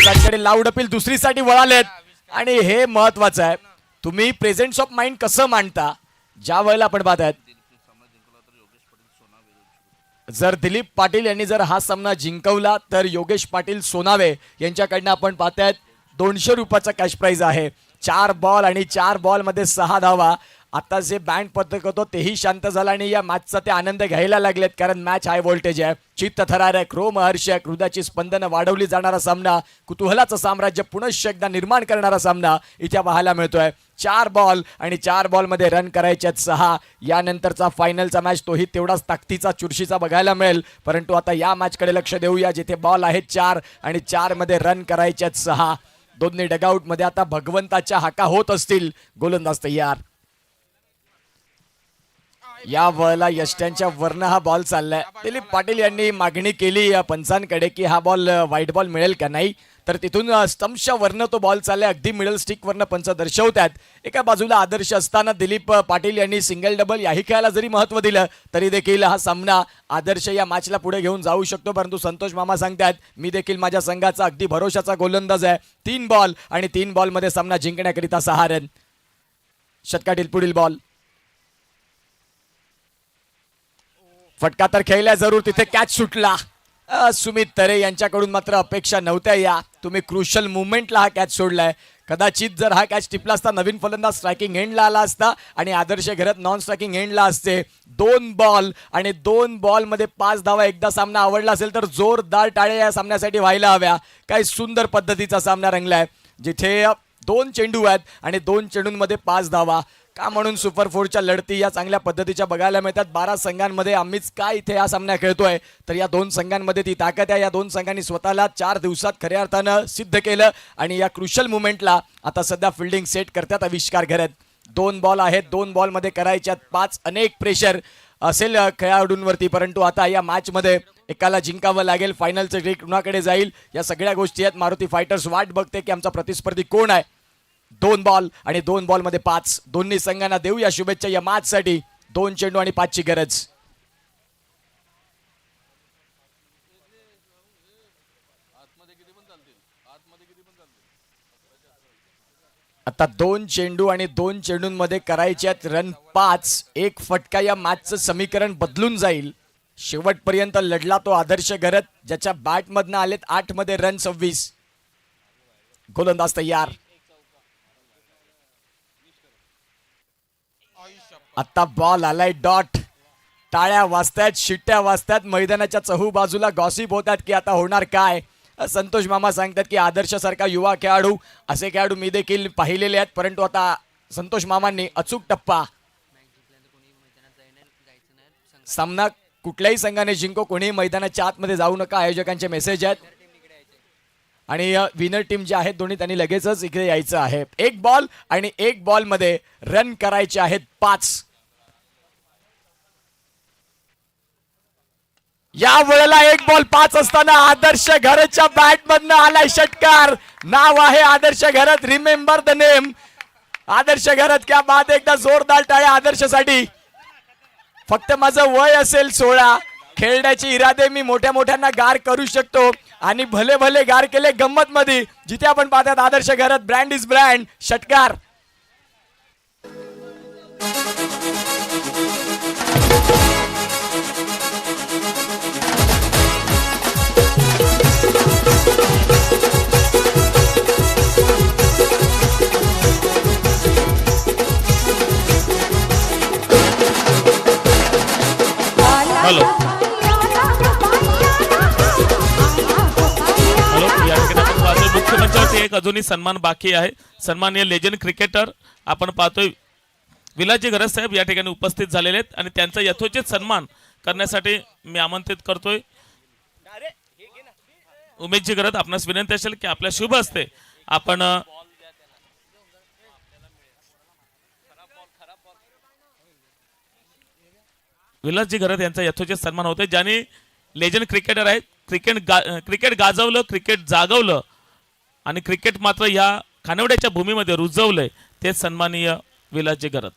त्यांच्याकडे लाऊड अपील दुसरीसाठी वळालेत आणि हे महत्वाचं आहे. तुम्ही प्रेझेन्स ऑफ माइंड कसं मांडता. ज्या वेळेला आपण पाहतायत जर दिलीप पाटील यांनी जर हा सामना जिंकवला तर योगेश पाटील सोनावे यांच्याकडनं आपण पाहतायत 200 रुपयाचा कॅश प्राइज आहे. 4 बॉल आणि 4 बॉलमध्ये 6 धावा. आता जे बँड पत्रक होतं तेही शांत झालं आणि या मॅचचा ते आनंद घ्यायला लागलेत कारण मॅच हाय व्होल्टेज आहे. चित्त थरारक रोमहर्षक हृदयाची स्पंदनं वाढवली जाणारा सामना कुतूहलाचं साम्राज्य पुनश्च एकदा निर्माण करणारा सामना इथे पाहायला मिळतोय. 4 बॉल आणि 4 बॉलमध्ये रन करायचे आहेत 6. यानंतरचा फायनलचा मॅच तोही तेवढाच ताकदीचा चुरशीचा बघायला मिळेल. परंतु आता या मॅचकडे लक्ष देऊया जिथे बॉल आहेत 4 आणि 4 मध्ये रन करायचे आहेत 6. दोन्ही डगआउट मध्ये आता भगवंताच्या हाका होत असतील. गोलंदाज तयार. या वेळेला यष्ट्यांच्या वरनं हा बॉल चाललाय. दिलीप पाटील यांनी मागणी केली या पंचांकडे की हा बॉल व्हाईट बॉल मिळेल का नाही, तर तिथून स्टंप्सच्या वरनं तो बॉल चाललाय. अगदी मिडल स्टिक वरनं पंच दर्शवतात. एका बाजूला आदर्श असताना दिलीप पाटील यांनी सिंगल डबल याही खेळाला जरी महत्व दिलं तरी देखील हा सामना आदर्श या मॅचला पुढे घेऊन जाऊ शकतो. परंतु संतोष मामा सांगतात मी देखील माझ्या संघाचा अगदी भरोशाचा गोलंदाज आहे. 3 बॉल आणि 3 बॉलमध्ये सामना जिंकण्याकरिता 6 रन. षटकातील पुढील बॉल. फटका तर खेळला जरूर, तिथे कॅच सुटला. सुमित तरे यांच्याकडून मात्र अपेक्षा नव्हत्या या. तुम्ही क्रुशल मुवमेंटला हा कॅच सोडलाय. कदाचित जर हा कॅच टिपला असता नवीन फलंदाज स्ट्रायकिंग एंडला आला असता आणि आदर्श घरात नॉन स्ट्रायकिंग एंडला असते. 2 बॉल आणि 2 बॉलमध्ये 5 धावा. एकदा सामना आवडला असेल तर जोरदार टाळ्या या सामन्यासाठी व्हायला हव्या. काय सुंदर पद्धतीचा सामना रंगलाय जिथे 2 चेंडू आहेत आणि 2 चेंडूंमध्ये 5 धावा. का म्हणून सुपर 4च्या लढती या चांगल्या पद्धतीच्या बघायला मिळतात. 12 संघांमध्ये आम्हीच काय इथे हा सामना खेळतोय तर या 2 संघांमध्ये ती ताकद आहे. या 2 संघांनी स्वतःला 4 दिवसात खऱ्या अर्थानं सिद्ध केलं आणि या क्रुशल मुवमेंटला आता सध्या फिल्डिंग सेट करतात आविष्कार घरत. 2 बॉल आहेत. 2 बॉलमध्ये करायच्यात 5. अनेक प्रेशर असेल खेळाडूंवरती, परंतु आता या मॅचमध्ये एकाला जिंकावं लागेल. फायनलचं ट्रेक कुणाकडे जाईल या सगळ्या गोष्टी आहेत. मारुती फायटर्स वाट बघते की आमचा प्रतिस्पर्धी कोण आहे. 2 बॉल आणि 2 बॉलमध्ये 5. दोन्ही संघांना देऊया शुभेच्छा या मॅचसाठी. 2 चेंडू आणि 5ची गरज. आता 2 चेंडू आणि 2 चेंडूंमध्ये करायचे आहेत रन 5. 1 फटका या मॅचचं समीकरण बदलून जाईल. शेवटपर्यंत लढला तो आदर्श घरत ज्याच्या बॅटमधनं आलेत 8 मध्ये रन 26. गोलंदाज तयार. आता बॉल आलाय डॉट. टाळ्या वाजतायत, शिट्ट्या वाजतायत. मैदानाच्या चहू बाजूला गॉसिप होतात की आता होणार काय. संतोष मामा सांगतात की आदर्श सारखा युवा खेळाडू, असे खेळाडू मी देखील पाहिलेले आहेत. परंतु आता संतोष मामांनी अचूक टप्पा. सामना कुठल्याही संघाने जिंको, कोणीही मैदानाच्या आतमध्ये जाऊ नका आयोजकांचे मेसेज आहेत. आणि विनर टीम जे आहेत दोन्ही त्यांनी लगेचच इकडे यायचं आहे. 1 बॉल आणि 1 बॉल मध्ये रन करायचे आहेत 5. या वेळेला 1 बॉल 5 असताना आदर्श घरतच्या बॅट मधनं आलाय षटकार. नाव आहे आदर्श घरत. रिमेंबर द नेम आदर्श घरत. क्या बात. एकदा जोरदार टाळ्या आदर्शसाठी. फक्त माझं वय असेल 16, खेळण्याचे इरादे मी मोठ्या मोठ्यांना गार करू शकतो आणि भले भले गार केले गंमत मध्ये. जिथे आपण पाहतात Adarsh Gharat. Brand is brand. षटकार. हॅलो या ठिकाणी आपण पाहतोय मुख्यमंत्र्यावरती एक अजूनही सन्मान बाकी आहे. सन्माननीय लेजंड क्रिकेटर आपण पाहतोय विलासजी घरत साहेब या ठिकाणी उपस्थित झालेले आहेत आणि त्यांचा यथोचित सन्मान करण्यासाठी मी आमंत्रित करतोय. उमेशजी घरत, आपणास विनंती असेल की आपल्या शुभ हस्ते आपण विलासजी घरत यांचा यथोचित सन्मान होतोय. ज्यांनी लेजंड क्रिकेटर आहेत. क्रिकेट गाजवलं, क्रिकेट जागवलं आणि क्रिकेट मात्र या खानवड्याच्या भूमीमध्ये रुजवलंय ते सन्माननीय विलासजी घरत.